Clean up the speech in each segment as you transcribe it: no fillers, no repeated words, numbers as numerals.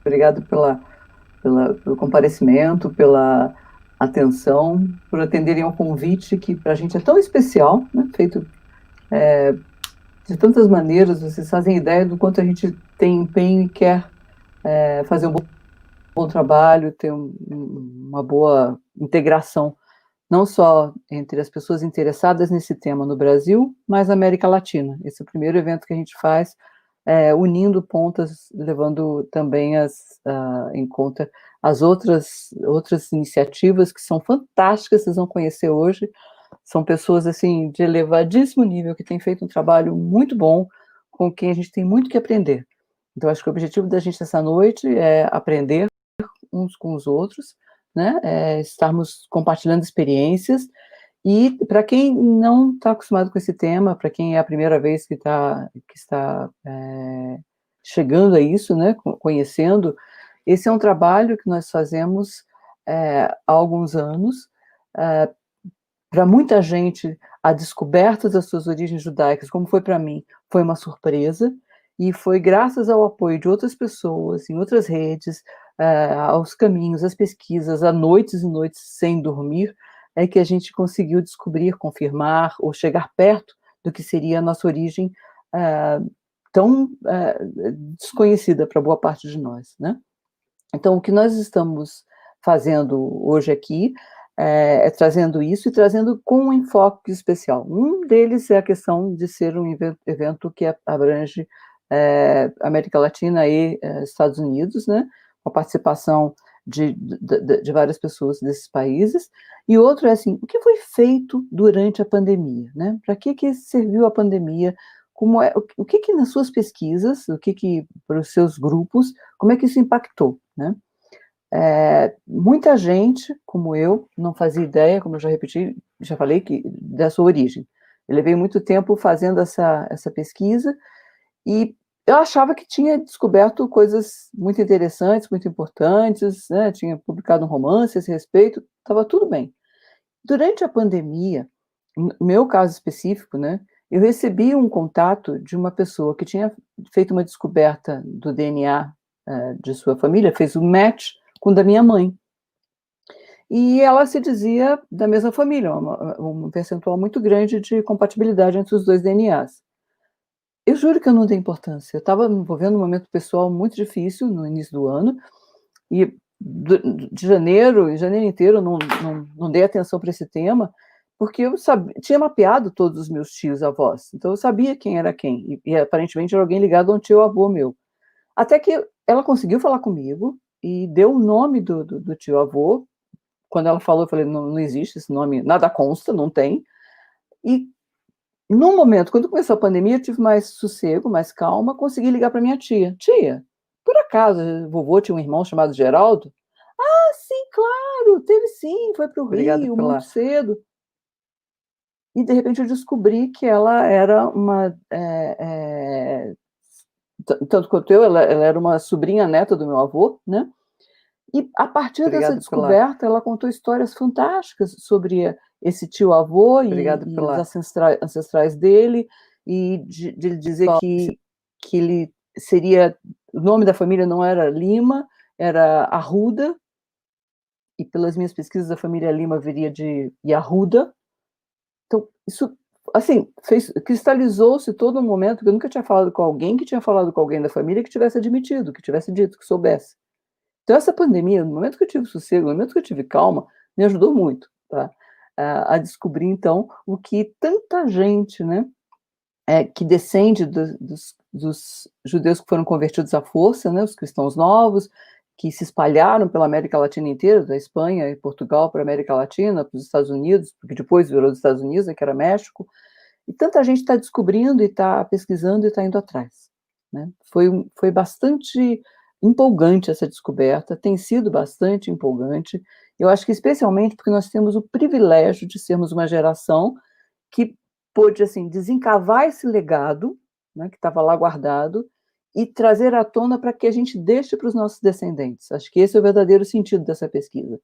Obrigado pelo comparecimento, pela atenção, por atenderem ao convite que para a gente é tão especial, né? Feito de tantas maneiras. Vocês fazem ideia do quanto a gente tem empenho e quer fazer um bom trabalho, ter uma boa integração, não só entre as pessoas interessadas nesse tema no Brasil, mas na América Latina. Esse é o primeiro evento que a gente faz, unindo pontas, levando também em conta as outras iniciativas que são fantásticas, vocês vão conhecer hoje. São pessoas assim de elevadíssimo nível que têm feito um trabalho muito bom, com quem a gente tem muito que aprender. Então, acho que o objetivo da gente essa noite é aprender uns com os outros, né? Estarmos compartilhando experiências. E para quem não está acostumado com esse tema, para quem é a primeira vez que está chegando a isso, né? Conhecendo, esse é um trabalho que nós fazemos há alguns anos. Para muita gente, a descoberta das suas origens judaicas, como foi para mim, foi uma surpresa, e foi graças ao apoio de outras pessoas, em outras redes, aos caminhos, às pesquisas, a noites e noites sem dormir, é que a gente conseguiu descobrir, confirmar ou chegar perto do que seria a nossa origem tão desconhecida para boa parte de nós, né? Então, o que nós estamos fazendo hoje aqui trazendo isso e trazendo com um enfoque especial. Um deles é a questão de ser um evento que abrange América Latina e Estados Unidos, né, com a participação de várias pessoas desses países. E outro é assim, o que foi feito durante a pandemia, né? Para que serviu a pandemia? O que nas suas pesquisas, para os seus grupos, como é que isso impactou, né? Muita gente, como eu, não fazia ideia, como eu já repeti, já falei, da sua origem. Eu levei muito tempo fazendo essa pesquisa e eu achava que tinha descoberto coisas muito interessantes, muito importantes, né? Tinha publicado um romance a esse respeito, estava tudo bem. Durante a pandemia, no meu caso específico, né, eu recebi um contato de uma pessoa que tinha feito uma descoberta do DNA de sua família, fez um match com o da minha mãe. E ela se dizia da mesma família, um percentual muito grande de compatibilidade entre os dois DNAs. Eu juro que eu não dei importância. Eu estava me envolvendo num momento pessoal muito difícil no início do ano, e de janeiro inteiro, eu não dei atenção para esse tema, porque eu tinha mapeado todos os meus tios avós, então eu sabia quem era quem, e aparentemente era alguém ligado a um tio avô meu. Até que ela conseguiu falar comigo e deu o nome do tio avô. Quando ela falou, eu falei, não existe esse nome, nada consta, não tem. E no momento, quando começou a pandemia, eu tive mais sossego, mais calma, consegui ligar para minha tia. Tia, por acaso, vovô tinha um irmão chamado Geraldo? Ah, sim, claro, teve sim, foi para o Rio muito cedo. E de repente eu descobri que ela era tanto quanto eu, ela era uma sobrinha neta do meu avô, né? E a partir dessa descoberta, ela contou histórias fantásticas sobre esse tio-avô e os ancestrais dele, e de dizer que ele seria, o nome da família não era Lima, era Arruda, e pelas minhas pesquisas a família Lima viria de Yahuda. Então, isso, assim, cristalizou-se todo um momento que eu nunca tinha falado com alguém que tinha falado com alguém da família que tivesse admitido, que tivesse dito, que soubesse. Então, essa pandemia, no momento que eu tive sossego, no momento que eu tive calma, me ajudou muito, tá? A descobrir, então, o que tanta gente, né, que descende dos judeus que foram convertidos à força, né, os cristãos novos, que se espalharam pela América Latina inteira, da Espanha e Portugal para a América Latina, para os Estados Unidos, porque depois virou os Estados Unidos, que era México, e tanta gente está descobrindo e está pesquisando e está indo atrás, né? Foi bastante empolgante essa descoberta, tem sido bastante empolgante. Eu acho que especialmente porque nós temos o privilégio de sermos uma geração que pôde, assim, desencavar esse legado, né, que estava lá guardado, e trazer à tona para que a gente deixe para os nossos descendentes. Acho que esse é o verdadeiro sentido dessa pesquisa.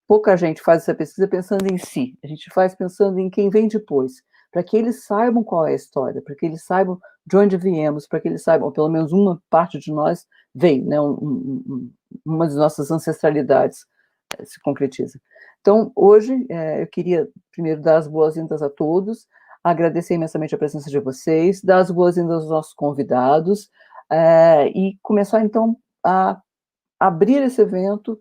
Pouca gente faz essa pesquisa pensando em si, a gente faz pensando em quem vem depois. para que eles saibam qual é a história, para que eles saibam de onde viemos, para que eles saibam, ou pelo menos uma parte de nós veio, né, uma das nossas ancestralidades se concretiza. Então, hoje, eu queria primeiro dar as boas-vindas a todos, agradecer imensamente a presença de vocês, dar as boas-vindas aos nossos convidados, e começar, então, a abrir esse evento,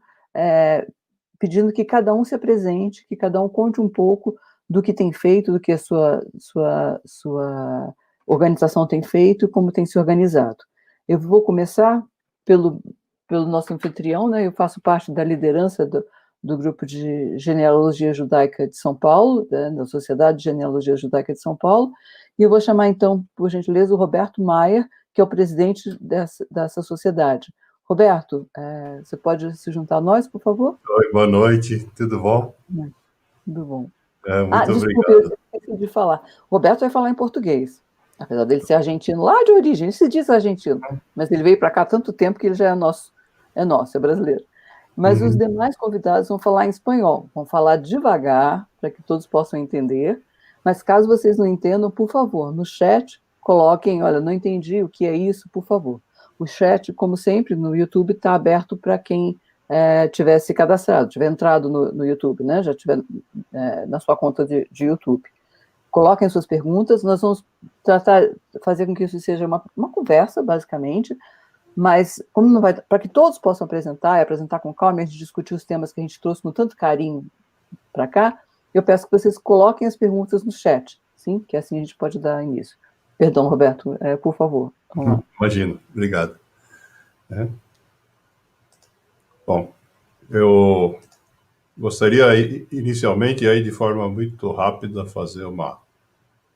pedindo que cada um se apresente, que cada um conte um pouco do que tem feito, do que a sua organização tem feito e como tem se organizado. Eu vou começar pelo nosso anfitrião, né? Eu faço parte da liderança do grupo de genealogia judaica de São Paulo, né, da Sociedade de Genealogia Judaica de São Paulo, e eu vou chamar, então, por gentileza, o Roberto Maier, que é o presidente dessa sociedade. Roberto, você pode se juntar a nós, por favor? Oi, boa noite, tudo bom? Tudo bom. Muito Desculpa, eu obrigado. esqueci de falar. Roberto vai falar em português, apesar dele ser argentino lá de origem, ele se diz argentino, mas ele veio para cá há tanto tempo que ele já é brasileiro. Mas os demais convidados vão falar em espanhol, vão falar devagar, para que todos possam entender, mas caso vocês não entendam, por favor, no chat, coloquem, olha, não entendi o que é isso, por favor. O chat, como sempre, no YouTube está aberto para quem tiver se cadastrado, tiver entrado no YouTube, né, já tiver na sua conta de YouTube. Coloquem suas perguntas, nós vamos fazer com que isso seja uma conversa, basicamente, mas como não vai, para que todos possam apresentar, e apresentar com calma, e a gente discutir os temas que a gente trouxe com tanto carinho para cá, eu peço que vocês coloquem as perguntas no chat, sim? Que assim a gente pode dar início. Perdão, Roberto, por favor. Vamos lá. Imagino, obrigado. Bom, eu gostaria inicialmente, aí de forma muito rápida, fazer uma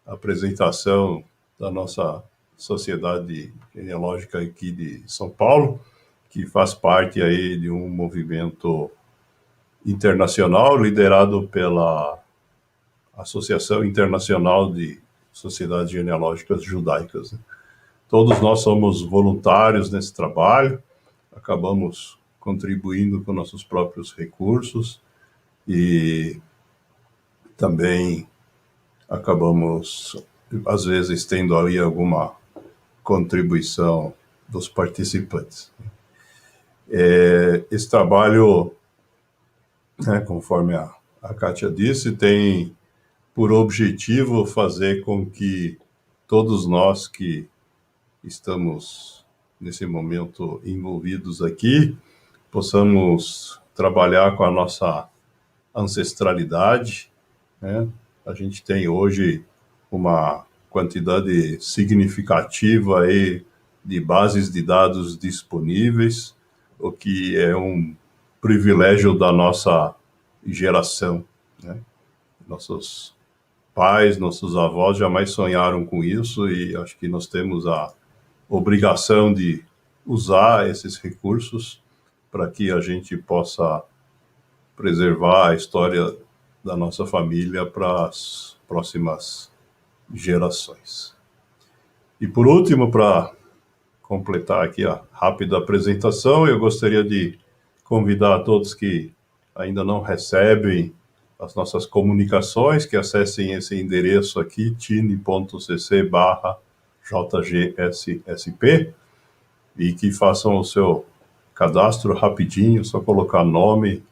apresentação da nossa sociedade genealógica aqui de São Paulo, que faz parte aí de um movimento internacional liderado pela Associação Internacional de Sociedades Genealógicas Judaicas. Todos nós somos voluntários nesse trabalho, acabamos contribuindo com nossos próprios recursos e também acabamos, às vezes, tendo aí alguma contribuição dos participantes. Esse trabalho, conforme a Kátia disse, tem por objetivo fazer com que todos nós que estamos, nesse momento, envolvidos aqui, possamos trabalhar com a nossa ancestralidade, né? A gente tem hoje uma quantidade significativa aí de bases de dados disponíveis, o que é um privilégio da nossa geração, né? Nossos pais, nossos avós jamais sonharam com isso e acho que nós temos a obrigação de usar esses recursos para que a gente possa preservar a história da nossa família para as próximas gerações. E por último, para completar aqui a rápida apresentação, eu gostaria de convidar a todos que ainda não recebem as nossas comunicações, que acessem esse endereço aqui, tine.cc/jgssp, e que façam o seu cadastro rapidinho, só colocar nome,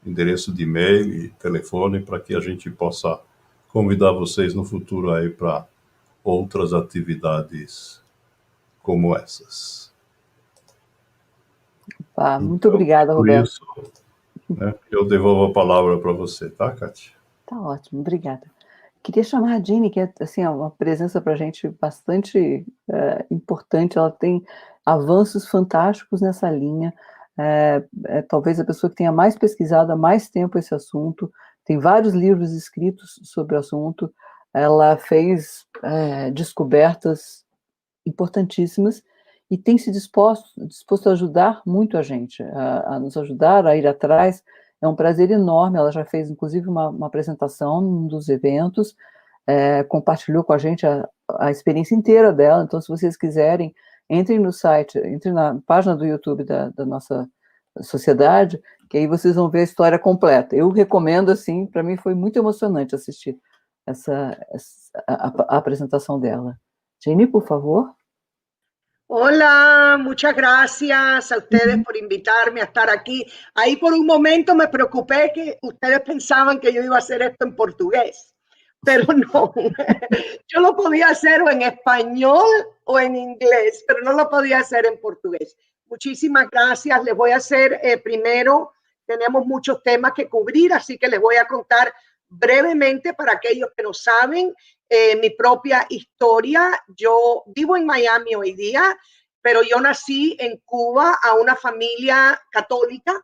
endereço de e-mail e telefone, para que a gente possa convidar vocês no futuro aí para outras atividades como essas. Muito obrigada, Roberto. Por isso, eu devolvo a palavra para você, tá, Kátia? Tá ótimo, obrigada. Queria chamar a Jeanne, que é assim, uma presença para a gente bastante importante, ela tem avanços fantásticos nessa linha, talvez a pessoa que tenha mais pesquisado há mais tempo esse assunto, tem vários livros escritos sobre o assunto, ela fez descobertas importantíssimas e tem se disposto a ajudar muito a gente, a nos ajudar a ir atrás. É um prazer enorme, ela já fez, inclusive, uma apresentação num dos eventos, compartilhou com a gente a experiência inteira dela, então, se vocês quiserem, entrem no site, entrem na página do YouTube da nossa sociedade, que aí vocês vão ver a história completa. Eu recomendo, assim, para mim foi muito emocionante assistir a apresentação dela. Jenny, por favor. Hola, muchas gracias a ustedes por invitarme a estar aquí. Ahí por un momento me preocupé que ustedes pensaban que yo iba a hacer esto en portugués, pero no. Yo lo podía hacer o en español o en inglés, pero no lo podía hacer en portugués. Muchísimas gracias. Les voy a hacer primero, tenemos muchos temas que cubrir, así que les voy a contar brevemente para aquellos que no saben mi propia historia. Yo vivo en Miami hoy día, pero yo nací en Cuba a una familia católica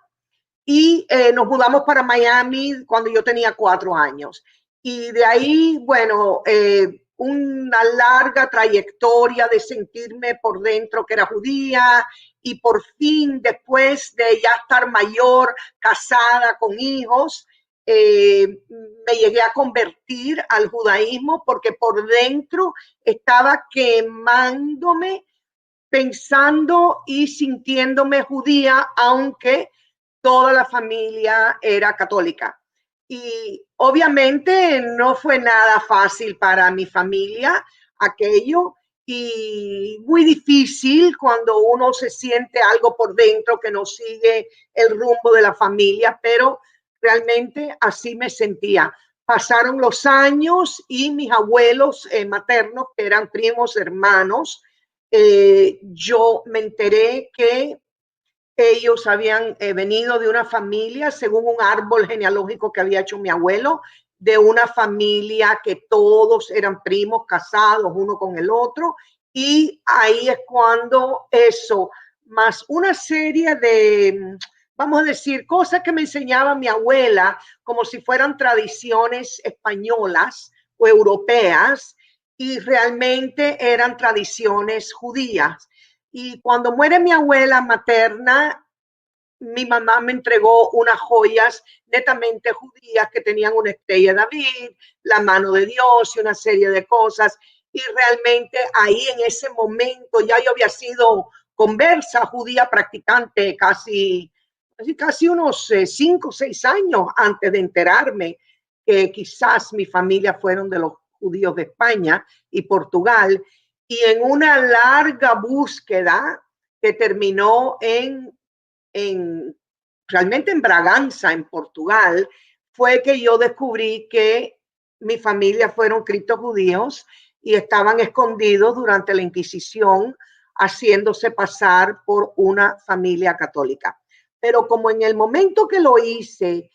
y nos mudamos para Miami cuando yo tenía 4 años. Y de ahí, bueno, una larga trayectoria de sentirme por dentro que era judía, y por fin, después de ya estar mayor, casada, con hijos, me llegué a convertir al judaísmo porque por dentro estaba quemándome, pensando y sintiéndome judía, aunque toda la familia era católica. Y obviamente no fue nada fácil para mi familia aquello, y muy difícil cuando uno se siente algo por dentro que no sigue el rumbo de la familia, pero realmente así me sentía. Pasaron los años y mis abuelos maternos, que eran primos hermanos, yo me enteré que ellos habían venido de una familia, según un árbol genealógico que había hecho mi abuelo, de una familia que todos eran primos casados uno con el otro, y ahí es cuando eso, más una serie de, vamos a decir, cosas que me enseñaba mi abuela, como si fueran tradiciones españolas o europeas, y realmente eran tradiciones judías. Y cuando muere mi abuela materna, mi mamá me entregó unas joyas netamente judías que tenían una estrella de David, la mano de Dios y una serie de cosas. Y realmente ahí en ese momento ya yo había sido conversa judía practicante casi unos 5 o 6 años antes de enterarme que quizás mi familia fueron de los judíos de España y Portugal. Y en una larga búsqueda que terminó realmente en Braganza, en Portugal, fue que yo descubrí que mi familia fueron criptojudíos y estaban escondidos durante la Inquisición, haciéndose pasar por una familia católica. Pero como en el momento que lo hice,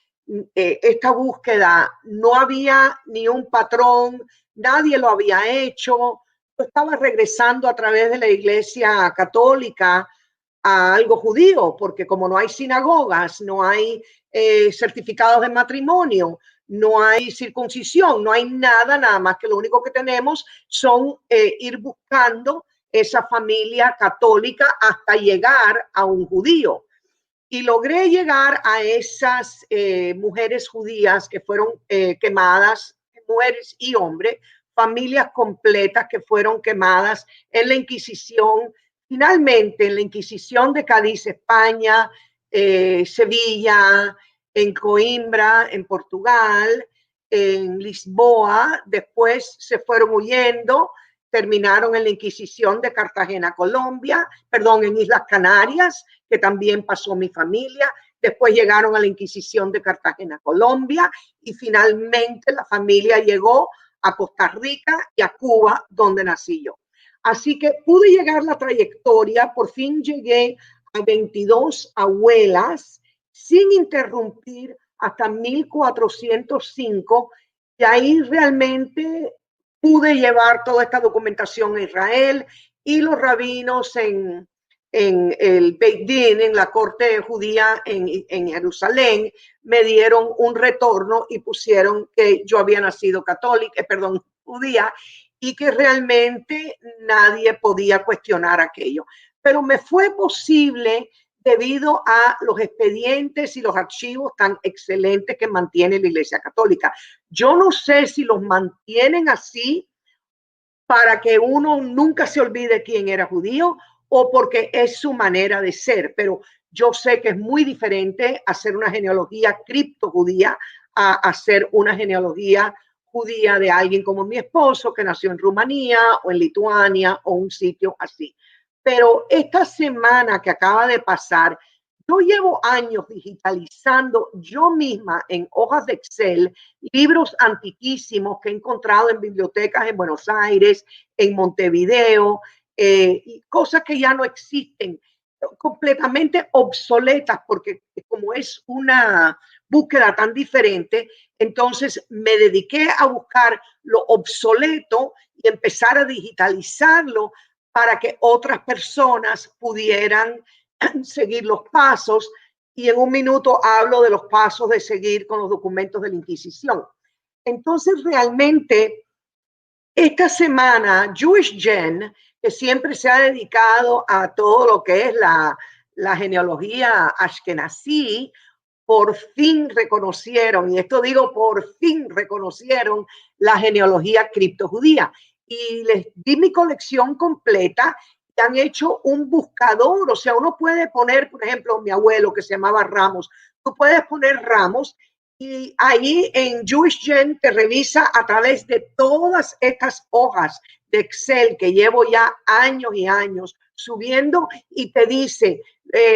esta búsqueda, no había ni un patrón, nadie lo había hecho, yo estaba regresando a través de la Iglesia Católica a algo judío, porque como no hay sinagogas, no hay certificados de matrimonio, no hay circuncisión, no hay nada, nada más que lo único que tenemos son ir buscando esa familia católica hasta llegar a un judío. Y logré llegar a esas mujeres judías que fueron quemadas, mujeres y hombres, familias completas que fueron quemadas en la Inquisición. Finalmente, en la Inquisición de Cádiz, España, Sevilla, en Coimbra, en Portugal, en Lisboa, después se fueron huyendo, terminaron en la Inquisición de Cartagena, Colombia, perdón, en Islas Canarias, que también pasó mi familia, después llegaron a la Inquisición de Cartagena, Colombia, y finalmente la familia llegó a Costa Rica y a Cuba, donde nací yo. Así que pude llegar la trayectoria, por fin llegué a 22 abuelas sin interrumpir hasta 1405, y ahí realmente pude llevar toda esta documentación a Israel, y los rabinos en el Beit Din, en la corte judía en Jerusalén, me dieron un retorno y pusieron que yo había nacido católica, judía, y que realmente nadie podía cuestionar aquello. Pero me fue posible debido a los expedientes y los archivos tan excelentes que mantiene la Iglesia Católica. Yo no sé si los mantienen así para que uno nunca se olvide quién era judío, o porque es su manera de ser, pero yo sé que es muy diferente hacer una genealogía criptojudía a hacer una genealogía judía de alguien como mi esposo, que nació en Rumanía o en Lituania o un sitio así. Pero esta semana que acaba de pasar, yo llevo años digitalizando yo misma en hojas de Excel libros antiquísimos que he encontrado en bibliotecas en Buenos Aires, en Montevideo, y cosas que ya no existen, completamente obsoletas, porque como es una búsqueda tan diferente, entonces me dediqué a buscar lo obsoleto y empezar a digitalizarlo para que otras personas pudieran seguir los pasos, y en un minuto hablo de los pasos de seguir con los documentos de la Inquisición. Entonces, realmente, esta semana, Jewish Gen, que siempre se ha dedicado a todo lo que es la genealogía ashkenazí, por fin reconocieron, y esto digo por fin reconocieron, la genealogía criptojudía. Y les di mi colección completa y han hecho un buscador. O sea, uno puede poner, por ejemplo, mi abuelo que se llamaba Ramos, tú puedes poner Ramos y ahí en Jewish Gen te revisa a través de todas estas hojas de Excel que llevo ya años y años subiendo, y te dice,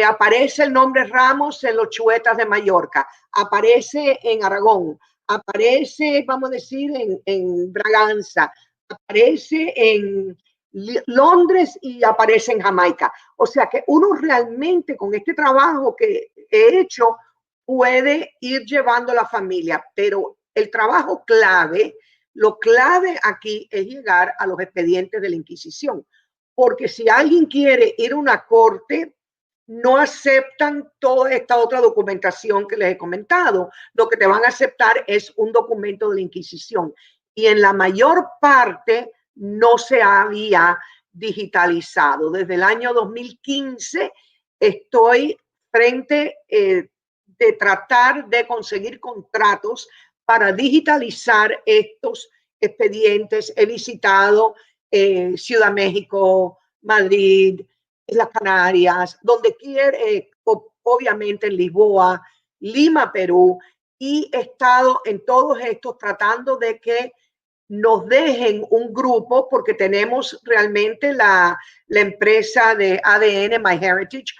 aparece el nombre Ramos en los Chuetas de Mallorca, aparece en Aragón, aparece, vamos a decir, en Braganza, aparece en Londres y aparece en Jamaica. O sea que uno realmente con este trabajo que he hecho puede ir llevando a la familia, pero el trabajo clave, lo clave aquí es llegar a los expedientes de la Inquisición, porque si alguien quiere ir a una corte, no aceptan toda esta otra documentación que les he comentado. Lo que te van a aceptar es un documento de la Inquisición, y en la mayor parte no se había digitalizado. Desde el año 2015 estoy frente de tratar de conseguir contratos para digitalizar estos expedientes. He visitado Ciudad México, Madrid, las Canarias, donde quiere, obviamente en Lisboa, Lima, Perú, y he estado en todos estos tratando de que nos dejen un grupo, porque tenemos realmente la empresa de ADN MyHeritage,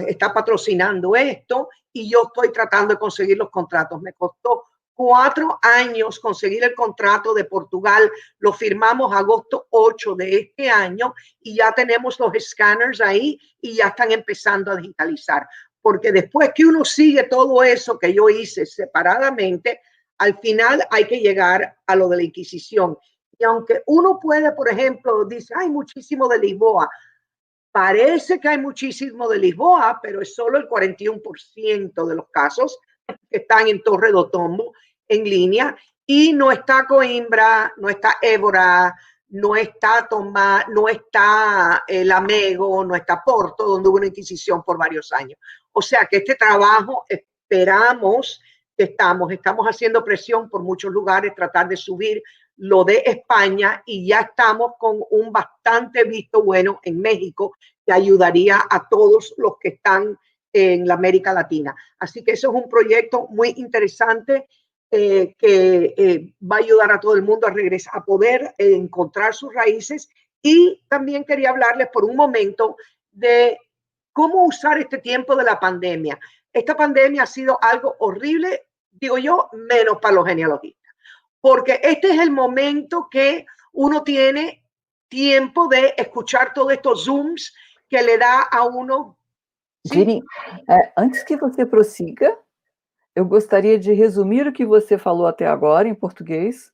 está patrocinando esto, y yo estoy tratando de conseguir los contratos. Me costó 4 años conseguir el contrato de Portugal, lo firmamos agosto 8 de este año y ya tenemos los escáneres ahí y ya están empezando a digitalizar, porque después que uno sigue todo eso que yo hice separadamente, al final hay que llegar a lo de la Inquisición. Y aunque uno puede, por ejemplo, dice, hay muchísimo de Lisboa, parece que hay muchísimo de Lisboa, pero es solo el 41% de los casos que están en Torre do Tombo en línea, y no está Coimbra, no está Évora, no está Tomás, no está Lamego, no está Porto, donde hubo una Inquisición por varios años. O sea que este trabajo esperamos que estamos haciendo presión por muchos lugares, tratar de subir lo de España, y ya estamos con un bastante visto bueno en México, que ayudaría a todos los que están en la América Latina. Así que eso es un proyecto muy interesante que va a ayudar a todo el mundo a regresar, a poder encontrar sus raíces. Y también quería hablarles por un momento de cómo usar este tiempo de la pandemia. Esta pandemia ha sido algo horrible, digo yo, menos para los genealogistas, porque este es el momento que uno tiene tiempo de escuchar todos estos Zooms que le dá a uno. Giri, antes que você prossiga, eu gostaria de resumir o que você falou até agora em português,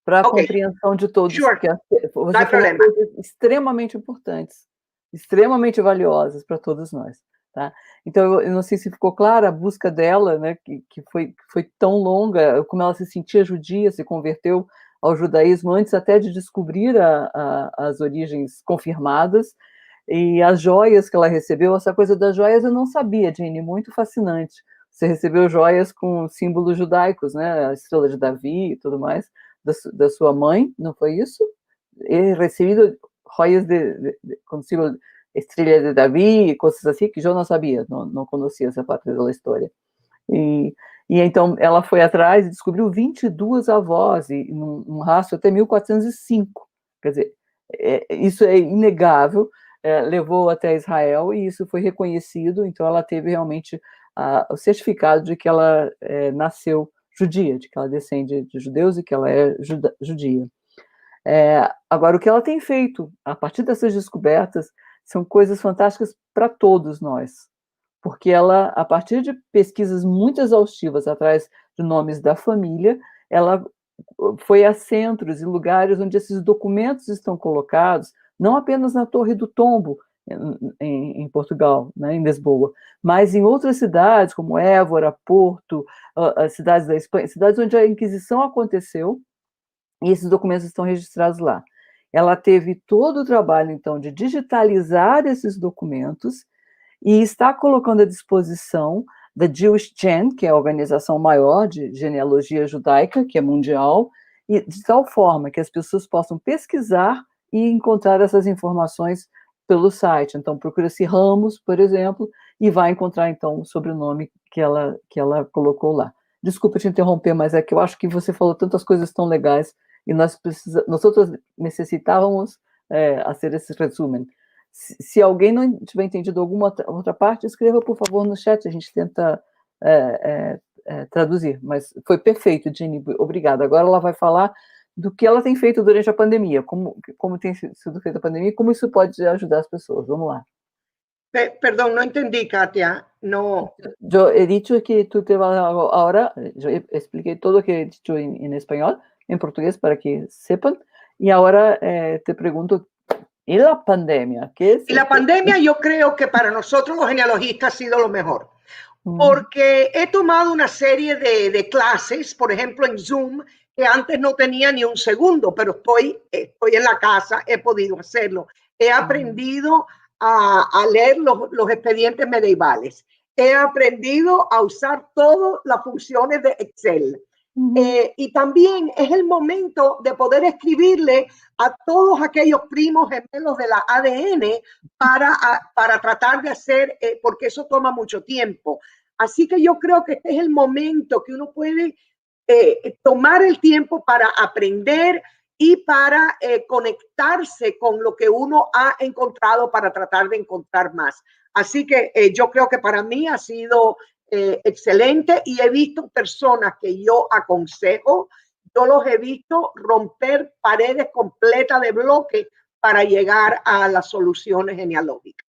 para a compreensão de todos, porque você falou coisas extremamente importantes, extremamente valiosas para todos nós, tá? Então, eu não sei se ficou clara a busca dela, né, que foi tão longa, como ela se sentia judia, se converteu ao judaísmo antes até de descobrir as origens confirmadas, e as joias que ela recebeu. Essa coisa das joias eu não sabia, Jenny, muito fascinante. Você recebeu joias com símbolos judaicos, né, a estrela de Davi e tudo mais, da sua mãe, não foi isso? He recebido joias com símbolo estrela de Davi e coisas assim, que eu não sabia, não conhecia essa parte da história. E então ela foi atrás e descobriu 22 avós, e num rastro até 1405. Quer dizer, isso é inegável, levou até Israel e isso foi reconhecido, então ela teve realmente o certificado de que ela nasceu judia, de que ela descende de judeus e que ela é judia. Agora, o que ela tem feito, a partir dessas descobertas, são coisas fantásticas para todos nós, porque ela, a partir de pesquisas muito exaustivas atrás de nomes da família, ela foi a centros e lugares onde esses documentos estão colocados, não apenas na Torre do Tombo, em Portugal, né, em Lisboa, mas em outras cidades, como Évora, Porto, as cidades da Espanha, cidades onde a Inquisição aconteceu, e esses documentos estão registrados lá. Ela teve todo o trabalho, então, de digitalizar esses documentos e está colocando à disposição da Jewish Gen, que é a organização maior de genealogia judaica, que é mundial, e de tal forma que as pessoas possam pesquisar e encontrar essas informações pelo site. Então, procura-se Ramos, por exemplo, e vai encontrar, então, o sobrenome que ela colocou lá. Desculpa te interromper, mas é que eu acho que você falou tantas coisas tão legais e nós necessitávamos fazer esse resumo. Se alguém não tiver entendido alguma outra parte, escreva, por favor, no chat, a gente tenta traduzir. Mas foi perfeito, Jenny, obrigada. Agora ela vai falar do que ela tem feito durante a pandemia, como tem sido feita a pandemia e como isso pode ajudar as pessoas. Vamos lá. Perdón, no entendí, Katia. No. Yo he dicho que tú te vas ahora, yo expliqué todo lo que he dicho en español, en portugués para que sepan, y ahora te pregunto, ¿y la pandemia? ¿Qué es? Y la pandemia yo creo que para nosotros los genealogistas ha sido lo mejor, porque he tomado una serie de clases, por ejemplo en Zoom, que antes no tenía ni un segundo, pero estoy en la casa, he podido hacerlo. He aprendido a leer los expedientes medievales. He aprendido a usar todas las funciones de Excel. Y también es el momento de poder escribirle a todos aquellos primos gemelos de la ADN para tratar de hacer, porque eso toma mucho tiempo. Así que yo creo que este es el momento que uno puede tomar el tiempo para aprender y para conectarse con lo que uno ha encontrado para tratar de encontrar más. Así que yo creo que para mí ha sido excelente y he visto personas que yo aconsejo, yo los he visto romper paredes completas de bloques para llegar a las soluciones genealógicas.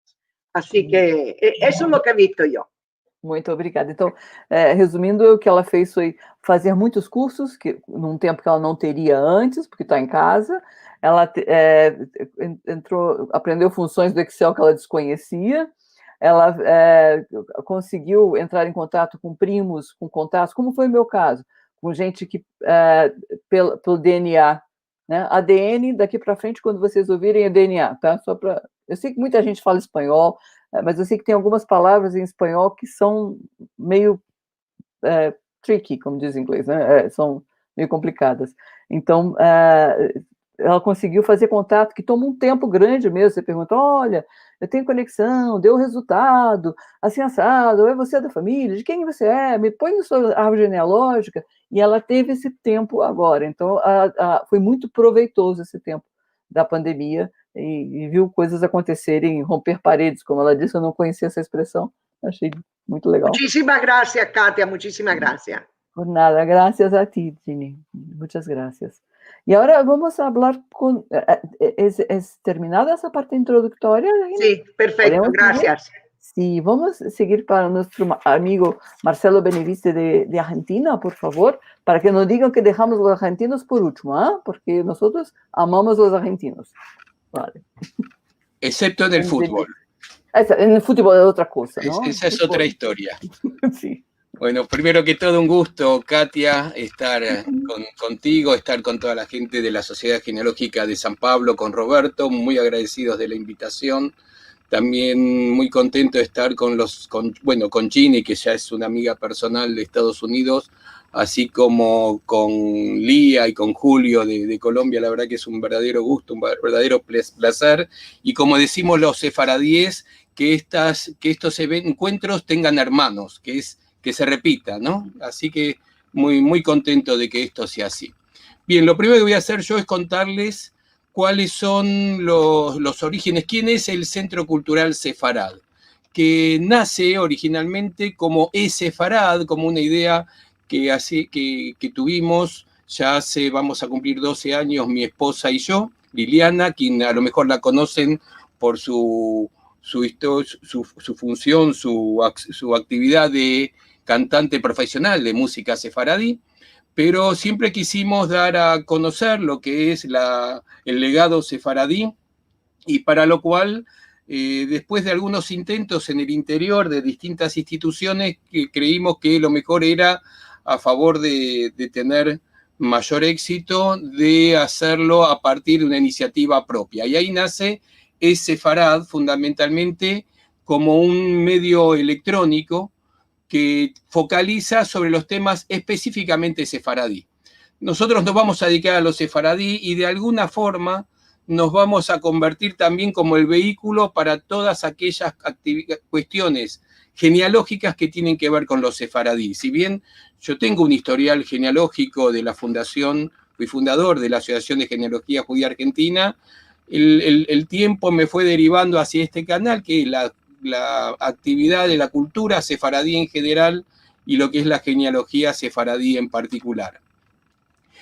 Así que eso es lo que he visto yo. Muito obrigada. Então, resumindo, o que ela fez foi fazer muitos cursos, que num tempo que ela não teria antes, porque está em casa. Ela aprendeu funções do Excel que ela desconhecia. Ela conseguiu entrar em contato com primos, com contatos, como foi o meu caso, com gente que, pelo DNA, né? ADN, daqui para frente, quando vocês ouvirem, é DNA, tá? Eu sei que muita gente fala espanhol, mas eu sei que tem algumas palavras em espanhol que são meio tricky, como diz em inglês, né? São meio complicadas. Então, ela conseguiu fazer contato, que toma um tempo grande mesmo. Você pergunta, olha, eu tenho conexão, deu resultado, assim, assado, é você da família, de quem você é, me põe na sua árvore genealógica, e ela teve esse tempo agora. Então, foi muito proveitoso esse tempo da pandemia, e viu coisas acontecerem, romper paredes, como ela disse. Eu não conhecia essa expressão, achei muito legal. Muchísimas gracias, Katia, muchísimas gracias. Por nada, gracias a ti, Ginny, muchas gracias. Y ahora vamos a hablar con... ¿Es terminada esa parte introductoria? Sí, perfecto, gracias. Sí, vamos a seguir para nuestro amigo Marcelo Beneviste de Argentina, por favor, para que no digan que dejamos los argentinos por último, ¿eh? Porque nosotros amamos los argentinos. Vale. Excepto en el fútbol. En el fútbol es otra cosa, ¿no? Esa es otra historia. Sí. Bueno, primero que todo, un gusto, Katia, estar contigo, estar con toda la gente de la Sociedad Genealógica de San Pablo, con Roberto, muy agradecidos de la invitación. También muy contento de estar con Ginny, que ya es una amiga personal de Estados Unidos, así como con Lía y con Julio de Colombia. La verdad que es un verdadero gusto, un verdadero placer. Y como decimos los sefaradíes, que estos encuentros tengan hermanos, que es se repita, ¿no? Así que muy contento de que esto sea así. Bien, lo primero que voy a hacer yo es contarles cuáles son los orígenes, quién es el Centro Cultural Sefarad, que nace originalmente como E-Sefarad, como una idea que tuvimos ya hace, vamos a cumplir 12 años, mi esposa y yo, Liliana, quien a lo mejor la conocen por su función, su actividad de cantante profesional de música sefaradí, pero siempre quisimos dar a conocer lo que es el legado sefaradí, y para lo cual, después de algunos intentos en el interior de distintas instituciones, creímos que lo mejor era, a favor de tener mayor éxito, de hacerlo a partir de una iniciativa propia. Y ahí nace E-Sefarad, fundamentalmente como un medio electrónico que focaliza sobre los temas específicamente sefaradí. Nosotros nos vamos a dedicar a los sefaradí y de alguna forma nos vamos a convertir también como el vehículo para todas aquellas cuestiones genealógicas que tienen que ver con los sefaradí. Si bien yo tengo un historial genealógico de la fundación, fui fundador de la Asociación de Genealogía Judía Argentina, el tiempo me fue derivando hacia este canal, que es la actividad de la cultura sefaradí en general y lo que es la genealogía sefaradí en particular.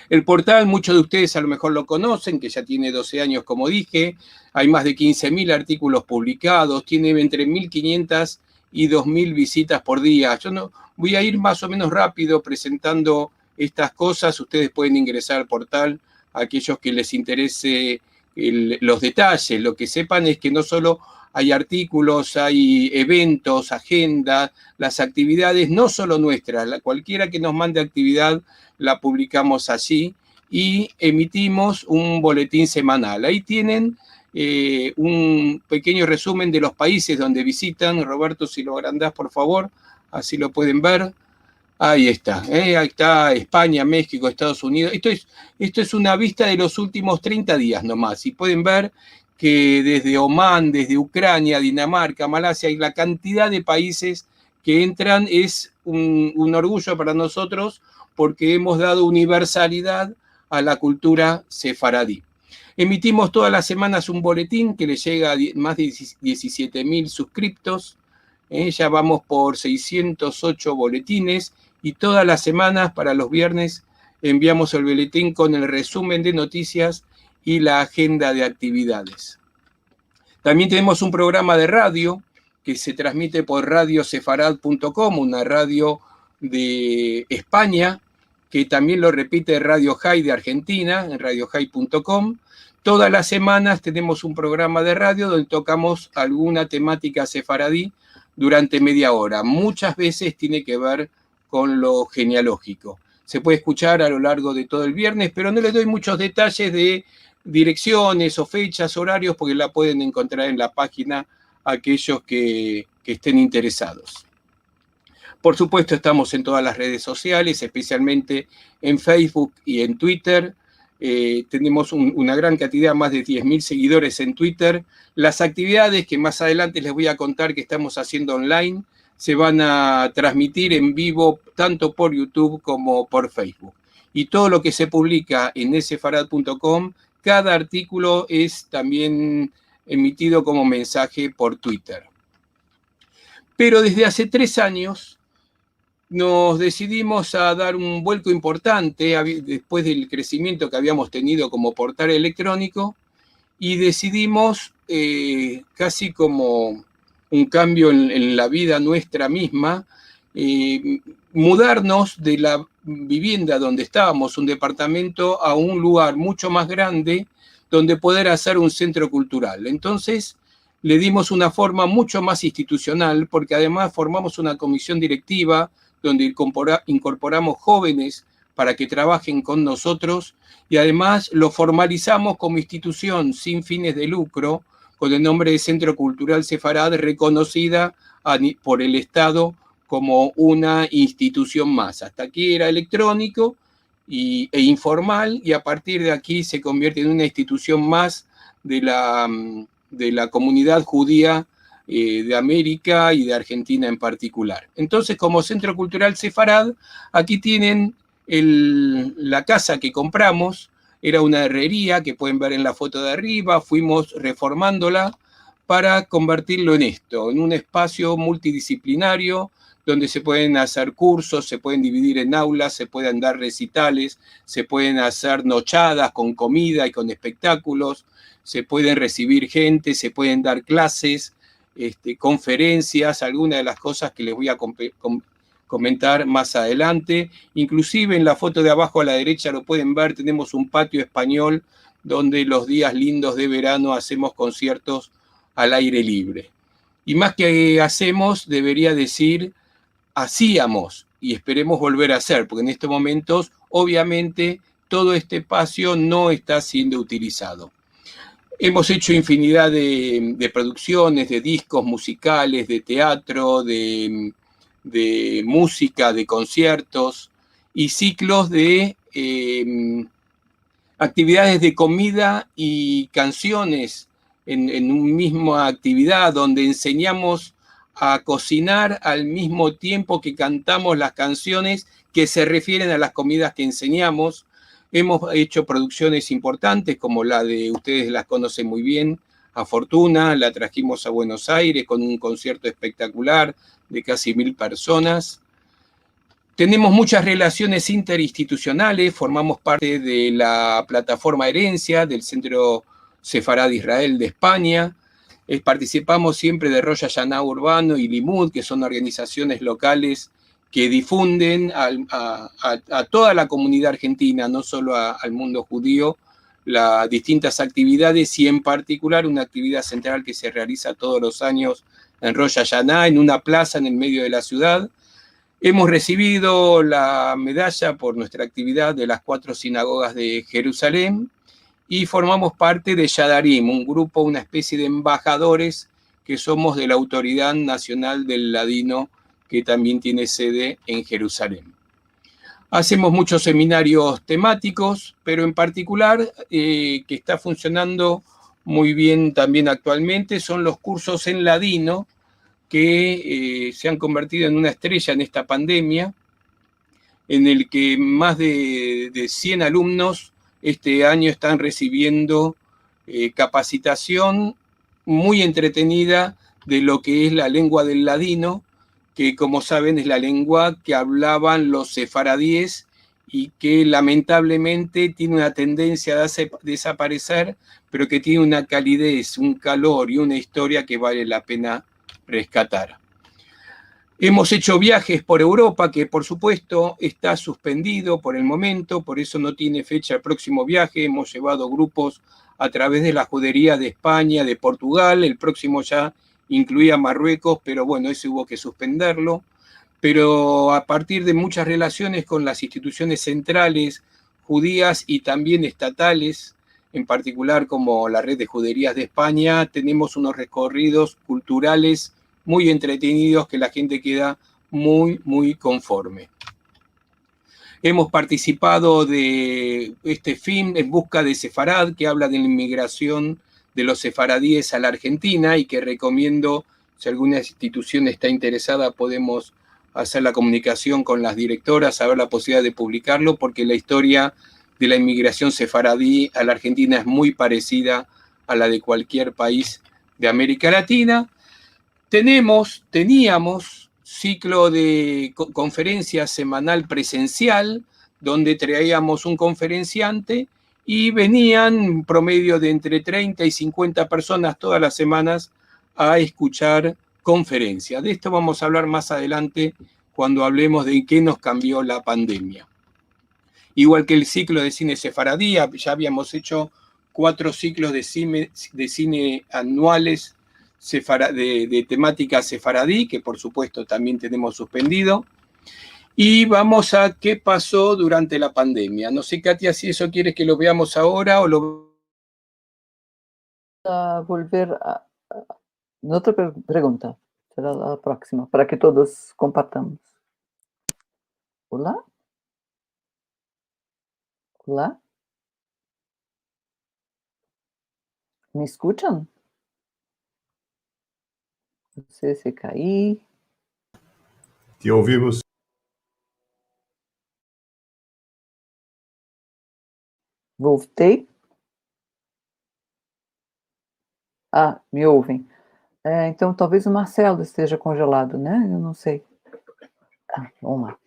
El portal, muchos de ustedes a lo mejor lo conocen, que ya tiene 12 años, como dije. Hay más de 15.000 artículos publicados, tiene entre 1.500 y 2.000 visitas por día. Yo no voy a ir más o menos rápido presentando estas cosas. Ustedes pueden ingresar al portal, a aquellos que les interese los detalles. Lo que sepan es que no solo hay artículos, hay eventos, agendas, las actividades, no solo nuestras, cualquiera que nos mande actividad la publicamos allí y emitimos un boletín semanal. Ahí tienen un pequeño resumen de los países donde visitan. Roberto, si lo agrandás, por favor, así lo pueden ver. Ahí está, ahí está España, México, Estados Unidos. Esto es una vista de los últimos 30 días nomás. Y pueden ver que desde Omán, desde Ucrania, Dinamarca, Malasia, y la cantidad de países que entran es un orgullo para nosotros, porque hemos dado universalidad a la cultura sefaradí. Emitimos todas las semanas un boletín que le llega a más de 17.000 suscriptos. Ya vamos por 608 boletines y todas las semanas, para los viernes, enviamos el boletín con el resumen de noticias y la agenda de actividades. También tenemos un programa de radio que se transmite por radiosefarad.com, una radio de España, que también lo repite Radio High de Argentina, en radiohigh.com. Todas las semanas tenemos un programa de radio donde tocamos alguna temática sefaradí durante media hora. Muchas veces tiene que ver con lo genealógico. Se puede escuchar a lo largo de todo el viernes, pero no les doy muchos detalles de direcciones o fechas, horarios, porque la pueden encontrar en la página aquellos que estén interesados. Por supuesto, estamos en todas las redes sociales, especialmente en Facebook y en Twitter. Tenemos una gran cantidad, más de 10.000 seguidores en Twitter. Las actividades que más adelante les voy a contar que estamos haciendo online se van a transmitir en vivo tanto por YouTube como por Facebook. Y todo lo que se publica en esefarad.com, cada artículo es también emitido como mensaje por Twitter. Pero desde hace 3 años nos decidimos a dar un vuelco importante después del crecimiento que habíamos tenido como portal electrónico, y decidimos, casi como un cambio en la vida nuestra misma, mudarnos de la vivienda donde estábamos, un departamento, a un lugar mucho más grande donde poder hacer un centro cultural. Entonces le dimos una forma mucho más institucional, porque además formamos una comisión directiva donde incorporamos jóvenes para que trabajen con nosotros, y además lo formalizamos como institución sin fines de lucro, con el nombre de Centro Cultural Sefarad, reconocida por el Estado como una institución más. Hasta aquí era electrónico e informal, y a partir de aquí se convierte en una institución más de la comunidad judía de América y de Argentina en particular. Entonces, como Centro Cultural Sefarad, aquí tienen la casa que compramos, era una herrería que pueden ver en la foto de arriba, fuimos reformándola para convertirlo en esto, en un espacio multidisciplinario donde se pueden hacer cursos, se pueden dividir en aulas, se pueden dar recitales, se pueden hacer nochadas con comida y con espectáculos, se pueden recibir gente, se pueden dar clases, conferencias, algunas de las cosas que les voy a comentar más adelante. Inclusive en la foto de abajo a la derecha lo pueden ver, tenemos un patio español donde los días lindos de verano hacemos conciertos al aire libre. Y más que hacemos, debería decir hacíamos, y esperemos volver a hacer, porque en estos momentos, obviamente, todo este espacio no está siendo utilizado. Hemos hecho infinidad de producciones, de discos musicales, de teatro, de música, de conciertos y ciclos de actividades de comida y canciones en una misma actividad donde enseñamos a cocinar al mismo tiempo que cantamos las canciones que se refieren a las comidas que enseñamos. Hemos hecho producciones importantes como la de, ustedes las conocen muy bien, a Fortuna, la trajimos a Buenos Aires con un concierto espectacular de casi 1000 personas. Tenemos muchas relaciones interinstitucionales, formamos parte de la plataforma Herencia del Centro Sefarad Israel de España, participamos siempre de Rosh Hashanah Urbano y Limud, que son organizaciones locales que difunden a toda la comunidad argentina, no solo al mundo judío, las distintas actividades y en particular una actividad central que se realiza todos los años en Rosh Hashanah, en una plaza en el medio de la ciudad. Hemos recibido la medalla por nuestra actividad de las 4 sinagogas de Jerusalén y formamos parte de Yadarim, un grupo, una especie de embajadores que somos de la Autoridad Nacional del Ladino, que también tiene sede en Jerusalén. Hacemos muchos seminarios temáticos, pero en particular, que está funcionando muy bien también actualmente, son los cursos en ladino, que se han convertido en una estrella en esta pandemia, en el que más de 100 alumnos este año están recibiendo capacitación muy entretenida de lo que es la lengua del ladino, que como saben es la lengua que hablaban los sefaradíes y que lamentablemente tiene una tendencia a desaparecer, pero que tiene una calidez, un calor y una historia que vale la pena rescatar. Hemos hecho viajes por Europa, que por supuesto está suspendido por el momento, por eso no tiene fecha el próximo viaje. Hemos llevado grupos a través de la judería de España, de Portugal, el próximo ya incluía Marruecos, pero bueno, ese hubo que suspenderlo. Pero a partir de muchas relaciones con las instituciones centrales judías y también estatales, en particular como la Red de Juderías de España, tenemos unos recorridos culturales muy entretenidos que la gente queda muy, muy conforme. Hemos participado de este film En busca de Sefarad, que habla de la inmigración de los sefaradíes a la Argentina y que recomiendo, si alguna institución está interesada, podemos hacer la comunicación con las directoras, a ver la posibilidad de publicarlo, porque la historia de la inmigración sefaradí a la Argentina es muy parecida a la de cualquier país de América Latina. Teníamos ciclo de conferencias semanal presencial, donde traíamos un conferenciante y venían promedio de entre 30 y 50 personas todas las semanas a escuchar conferencias. De esto vamos a hablar más adelante cuando hablemos de qué nos cambió la pandemia. Igual que el ciclo de cine sefaradí, ya habíamos hecho 4 ciclos de cine anuales de temática sefaradí, que por supuesto también tenemos suspendido. Y vamos a qué pasó durante la pandemia. No sé, Katia, si eso quieres que lo veamos ahora o lo... Volver a outra pergunta, será a próxima, para que todos compartamos. Olá? Olá? ¿Me escuchan? sei se caí. Te ouvimos. Voltei. Ah, me ouvem. Então, talvez o Marcelo esteja congelado, né? Eu não sei. Vamos lá.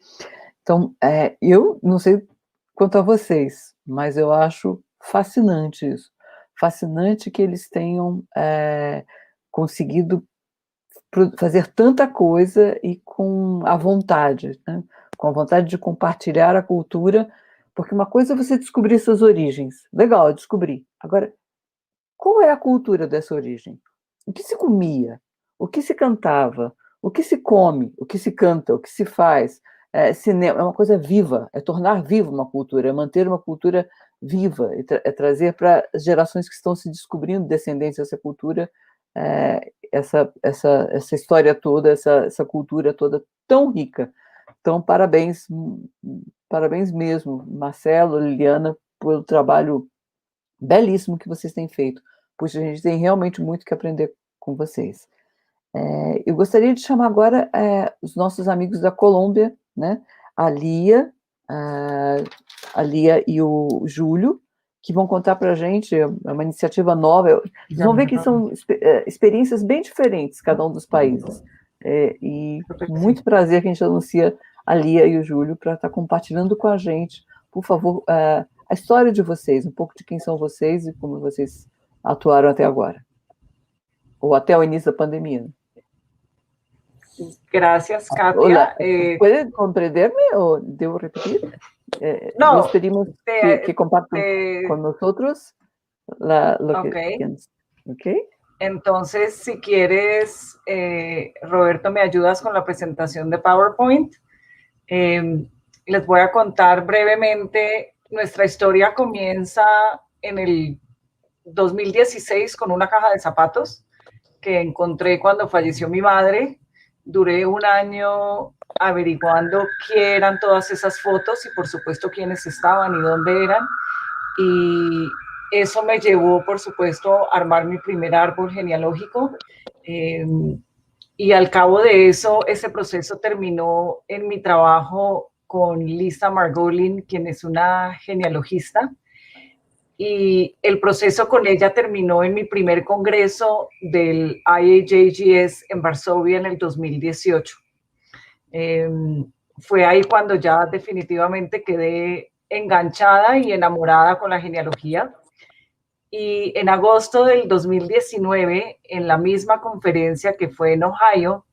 Então, eu não sei quanto a vocês, mas eu acho fascinante isso. Fascinante que eles tenham conseguido fazer tanta coisa e com a vontade, né? Com a vontade de compartilhar a cultura, porque uma coisa é você descobrir suas origens. Legal, eu descobri. Agora, qual é a cultura dessa origem? O que se comia? O que se cantava? O que se come? O que se canta? O que se faz? Cinema é uma coisa viva, é tornar viva uma cultura, é manter uma cultura viva, é trazer para as gerações que estão se descobrindo descendentes dessa cultura, essa história toda, essa cultura toda tão rica. Então, parabéns mesmo, Marcelo, Liliana, pelo trabalho belíssimo que vocês têm feito. Puxa, a gente tem realmente muito que aprender com vocês. Eu gostaria de chamar agora os nossos amigos da Colômbia, né? A Lia e o Júlio, que vão contar para a gente, é uma iniciativa nova. Vocês vão ver que são experiências bem diferentes, cada um dos países. E com muito prazer que a gente anuncia a Lia e o Júlio para estar compartilhando com a gente, por favor, a história de vocês, um pouco de quem são vocês e como vocês atuaram até agora. Ou até o início da pandemia. Gracias, Katia. Hola, ¿puede comprenderme o debo repetir? No. Nos pedimos que compartan con nosotros lo que piensan. ¿Okay? Entonces, si quieres, Roberto, me ayudas con la presentación de PowerPoint. Les voy a contar brevemente. Nuestra historia comienza en el 2016 con una caja de zapatos que encontré cuando falleció mi madre. Duré un año averiguando qué eran todas esas fotos y, por supuesto, quiénes estaban y dónde eran. Y eso me llevó, por supuesto, a armar mi primer árbol genealógico. Y al cabo de eso, ese proceso terminó en mi trabajo con Lisa Margolin, quien es una genealogista. Y el proceso con ella terminó en mi primer congreso del IAJGS en Varsovia en el 2018. Fue ahí cuando ya definitivamente quedé enganchada y enamorada con la genealogía. Y en agosto del 2019, en la misma conferencia que fue en Ohio,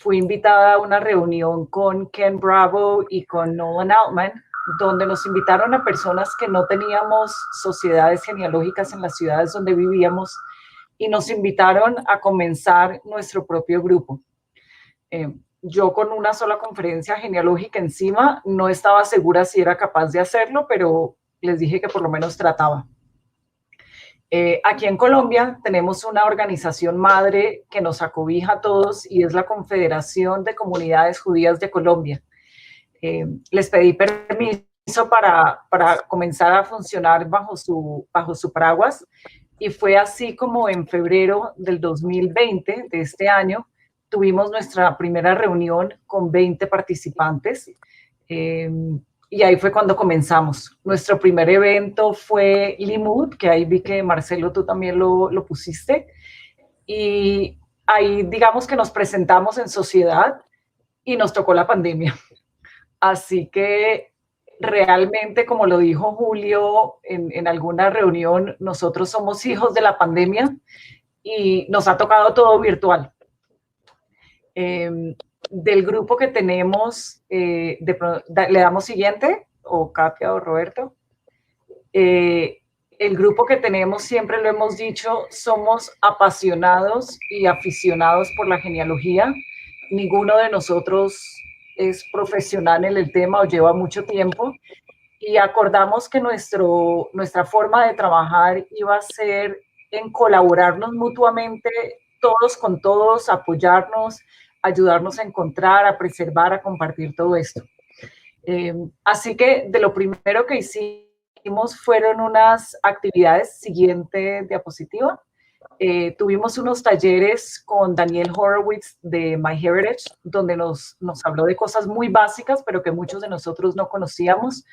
fui invitada a una reunión con Ken Bravo y con Nolan Altman, donde nos invitaron a personas que no teníamos sociedades genealógicas en las ciudades donde vivíamos y nos invitaron a comenzar nuestro propio grupo. Yo con una sola conferencia genealógica encima no estaba segura si era capaz de hacerlo, pero les dije que por lo menos trataba. Aquí en Colombia tenemos una organización madre que nos acobija a todos y es la Confederación de Comunidades Judías de Colombia. Les pedí permiso para comenzar a funcionar bajo su paraguas y fue así como en febrero del 2020, de este año, tuvimos nuestra primera reunión con 20 participantes y ahí fue cuando comenzamos. Nuestro primer evento fue Limud, que ahí vi que Marcelo tú también lo pusiste, y ahí digamos que nos presentamos en sociedad y nos tocó la pandemia. Así que realmente, como lo dijo Julio en alguna reunión, nosotros somos hijos de la pandemia y nos ha tocado todo virtual. Del grupo que tenemos, ¿le damos siguiente? ¿O Katia o Roberto? El grupo que tenemos, siempre lo hemos dicho, somos apasionados y aficionados por la genealogía. Ninguno de nosotros es profesional en el tema o lleva mucho tiempo y acordamos que nuestra forma de trabajar iba a ser en colaborarnos mutuamente, todos con todos, apoyarnos, ayudarnos a encontrar, a preservar, a compartir todo esto. Así que de lo primero que hicimos fueron unas actividades, siguiente diapositiva, Tuvimos unos talleres con Daniel Horowitz de MyHeritage, donde nos habló de cosas muy básicas, pero que muchos de nosotros no conocíamos.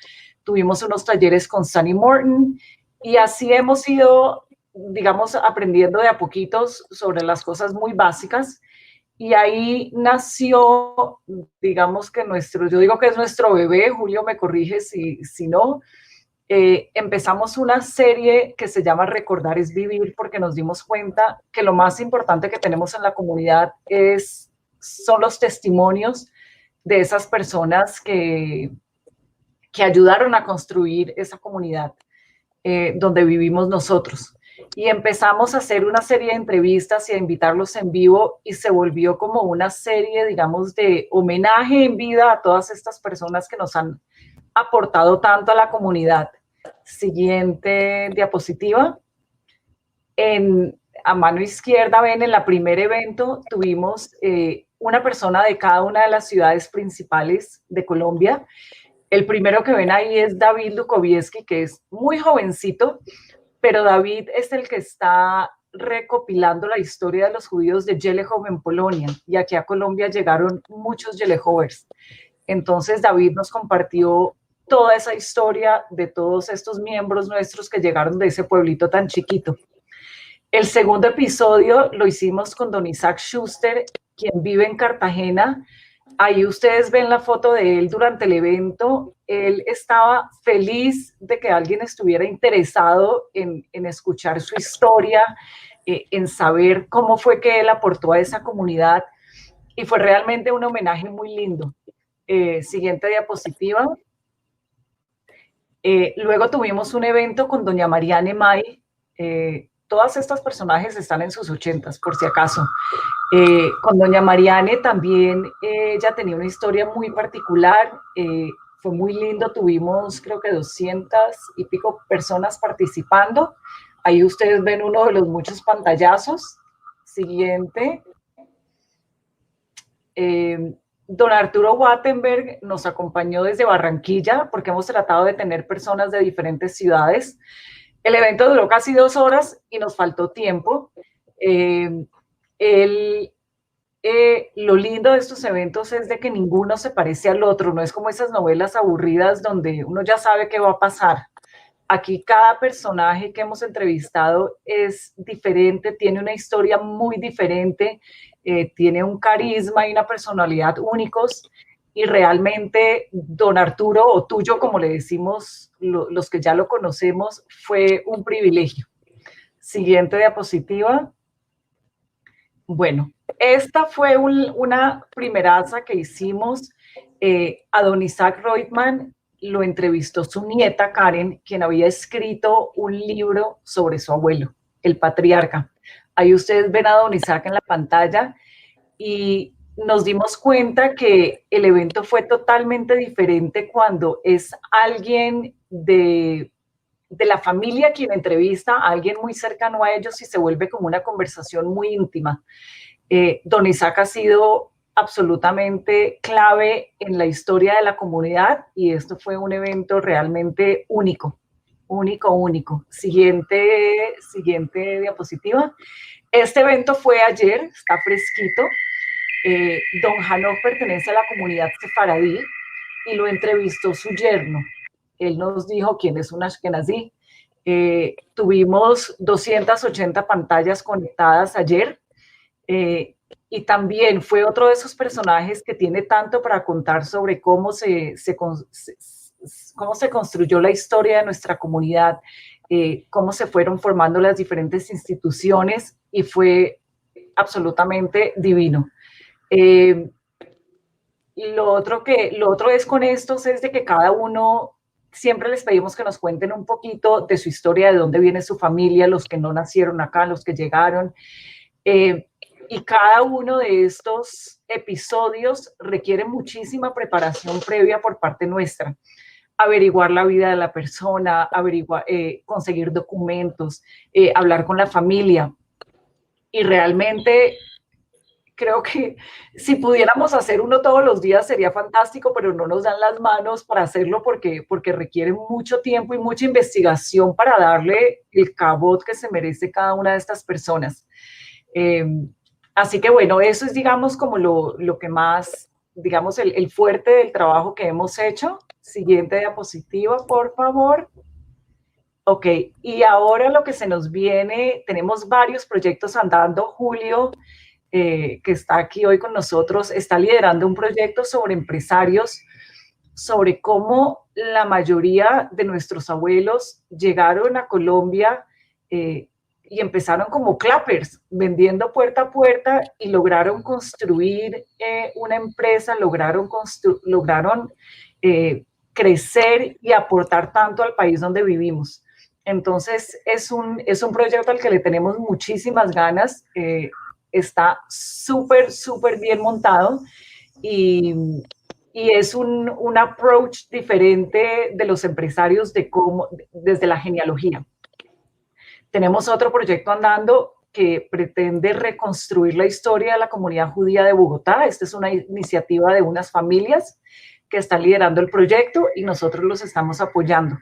Tuvimos unos talleres con Sunny Morton, y así hemos ido, digamos, aprendiendo de a poquitos sobre las cosas muy básicas. Y ahí nació, digamos que yo digo que es nuestro bebé, Julio me corrige si no, empezamos una serie que se llama Recordar es Vivir, porque nos dimos cuenta que lo más importante que tenemos en la comunidad son los testimonios de esas personas que ayudaron a construir esa comunidad donde vivimos nosotros. Y empezamos a hacer una serie de entrevistas y a invitarlos en vivo, y se volvió como una serie, digamos, de homenaje en vida a todas estas personas que nos han aportado tanto a la comunidad. Siguiente diapositiva. A mano izquierda ven, en el primer evento tuvimos una persona de cada una de las ciudades principales de Colombia. El primero que ven ahí es David Lukowieski, que es muy jovencito, pero David es el que está recopilando la historia de los judíos de Jelechov en Polonia, y aquí a Colombia llegaron muchos Jelechovers. Entonces David nos compartió toda esa historia de todos estos miembros nuestros que llegaron de ese pueblito tan chiquito. El segundo episodio lo hicimos con don Isaac Schuster, quien vive en Cartagena. Ahí ustedes ven la foto de él durante el evento. Él estaba feliz de que alguien estuviera interesado en escuchar su historia, en saber cómo fue que él aportó a esa comunidad, y fue realmente un homenaje muy lindo. Siguiente diapositiva. Luego tuvimos un evento con doña Mariane May. Todas estas personajes están en sus 80s, por si acaso. Con doña Mariane también, ella tenía una historia muy particular. Fue muy lindo, tuvimos creo que 200 y pico personas participando. Ahí ustedes ven uno de los muchos pantallazos. Siguiente. Don Arturo Wattenberg nos acompañó desde Barranquilla, porque hemos tratado de tener personas de diferentes ciudades. El evento duró casi 2 horas y nos faltó tiempo. Lo lindo de estos eventos es de que ninguno se parece al otro, no es como esas novelas aburridas donde uno ya sabe qué va a pasar. Aquí cada personaje que hemos entrevistado es diferente, tiene una historia muy diferente, tiene un carisma y una personalidad únicos, y realmente don Arturo, o Tuyo como le decimos los que ya lo conocemos, fue un privilegio. Siguiente diapositiva. Bueno, esta fue una primeraza que hicimos. A don Isaac Reutemann lo entrevistó su nieta Karen, quien había escrito un libro sobre su abuelo, el patriarca. Ahí ustedes ven a don Isaac en la pantalla, y nos dimos cuenta que el evento fue totalmente diferente cuando es alguien de la familia quien entrevista a alguien muy cercano a ellos, y se vuelve como una conversación muy íntima. Don Isaac ha sido absolutamente clave en la historia de la comunidad, y esto fue un evento realmente único, único. Siguiente diapositiva. Este evento fue ayer, está fresquito. Don Hanoch pertenece a la comunidad sefaradí y lo entrevistó su yerno. Él nos dijo quién es un ashkenazí. Tuvimos 280 pantallas conectadas ayer, y también fue otro de esos personajes que tiene tanto para contar sobre cómo se construyó la historia de nuestra comunidad, cómo se fueron formando las diferentes instituciones, y fue absolutamente divino. Lo otro es con estos es de que cada uno, siempre les pedimos que nos cuenten un poquito de su historia, de dónde viene su familia, los que no nacieron acá, los que llegaron, y cada uno de estos episodios requiere muchísima preparación previa por parte nuestra. Averiguar la vida de la persona, conseguir documentos, hablar con la familia, y realmente creo que si pudiéramos hacer uno todos los días sería fantástico, pero no nos dan las manos para hacerlo porque requiere mucho tiempo y mucha investigación para darle el cabot que se merece cada una de estas personas. Así que bueno, eso es, digamos, como lo que más, digamos, el fuerte del trabajo que hemos hecho. Siguiente diapositiva, por favor. Ok, y ahora lo que se nos viene, tenemos varios proyectos andando. Julio, que está aquí hoy con nosotros, está liderando un proyecto sobre empresarios, sobre cómo la mayoría de nuestros abuelos llegaron a Colombia y empezaron como clappers, vendiendo puerta a puerta y lograron construir una empresa, lograron crecer y aportar tanto al país donde vivimos. Entonces, es un proyecto al que le tenemos muchísimas ganas. Está súper, súper bien montado y es un approach diferente de los empresarios desde la genealogía. Tenemos otro proyecto andando que pretende reconstruir la historia de la comunidad judía de Bogotá. Esta es una iniciativa de unas familias que están liderando el proyecto y nosotros los estamos apoyando.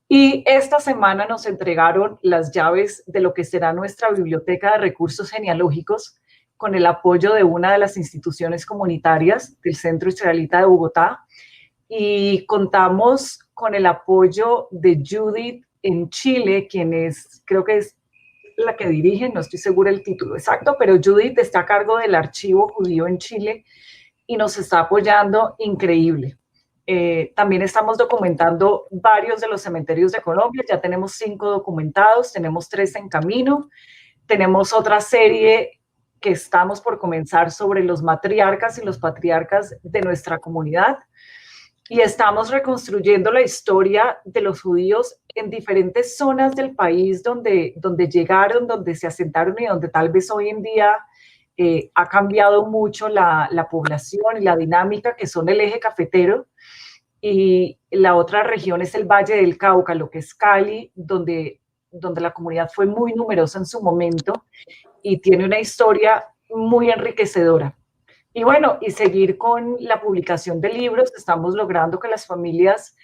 Y esta semana nos entregaron las llaves de lo que será nuestra biblioteca de recursos genealógicos con el apoyo de una de las instituciones comunitarias del Centro Israelita de Bogotá. Y contamos con el apoyo de Judith en Chile, quien es, creo que es la que dirige, no estoy segura el título exacto, pero Judith está a cargo del archivo judío en Chile y nos está apoyando increíble. También estamos documentando varios de los cementerios de Colombia, ya tenemos 5 documentados, tenemos 3 en camino, tenemos otra serie que estamos por comenzar sobre los matriarcas y los patriarcas de nuestra comunidad y estamos reconstruyendo la historia de los judíos en diferentes zonas del país donde llegaron, donde se asentaron y donde tal vez hoy en día ha cambiado mucho la población y la dinámica, que son el eje cafetero, y la otra región es el Valle del Cauca, lo que es Cali, donde la comunidad fue muy numerosa en su momento y tiene una historia muy enriquecedora. Y bueno, y seguir con la publicación de libros, estamos logrando que las familias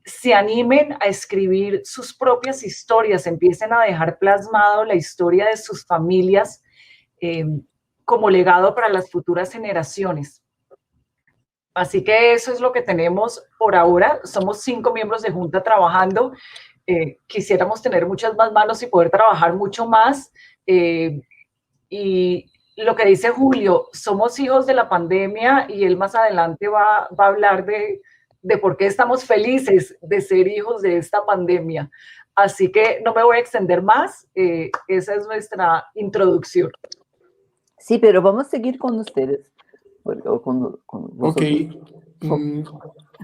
se animen a escribir sus propias historias, empiecen a dejar plasmado la historia de sus familias como legado para las futuras generaciones. Así que eso es lo que tenemos por ahora. Somos 5 miembros de Junta trabajando. Quisiéramos tener muchas más manos y poder trabajar mucho más. Y lo que dice Julio, somos hijos de la pandemia y él más adelante va a hablar de por qué estamos felices de ser hijos de esta pandemia. Así que no me voy a extender más. Esa es nuestra introducción. Sí, pero vamos a seguir con ustedes. Con ok,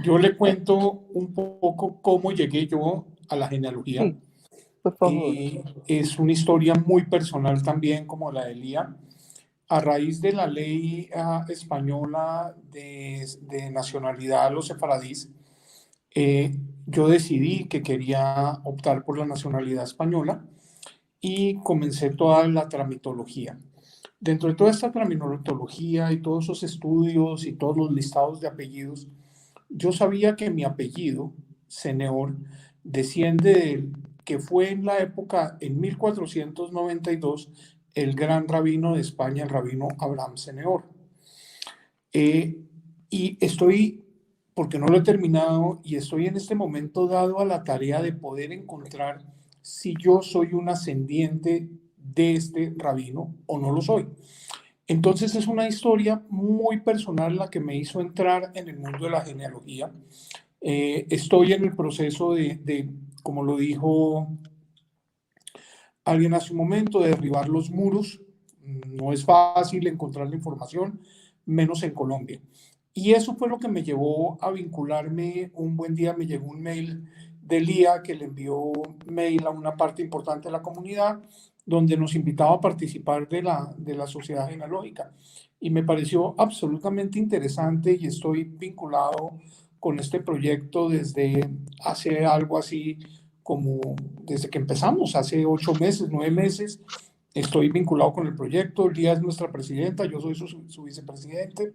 yo le cuento un poco cómo llegué yo a la genealogía. Sí, por favor. Es una historia muy personal también, como la de Lía. A raíz de la ley española de nacionalidad a los sefaradíes, yo decidí que quería optar por la nacionalidad española y comencé toda la tramitología. Dentro de toda esta tramitología y todos esos estudios y todos los listados de apellidos, yo sabía que mi apellido, Seneor, desciende del que fue en la época, en 1492, el gran rabino de España, el rabino Abraham Seneor. Y estoy, porque no lo he terminado, y estoy en este momento dado a la tarea de poder encontrar si yo soy un ascendiente de este rabino o no lo soy. Entonces es una historia muy personal la que me hizo entrar en el mundo de la genealogía. Estoy en el proceso de, como lo dijo alguien hace un momento, de derribar los muros. No es fácil encontrar la información, menos en Colombia. Y eso fue lo que me llevó a vincularme. Un buen día me llegó un mail de Lía, que le envió mail a una parte importante de la comunidad, donde nos invitaba a participar de la sociedad genealógica. Y me pareció absolutamente interesante y estoy vinculado con este proyecto desde hace algo así como desde que empezamos, hace 8 meses, 9 meses, Estoy vinculado con el proyecto, Lía es nuestra presidenta, yo soy su vicepresidente,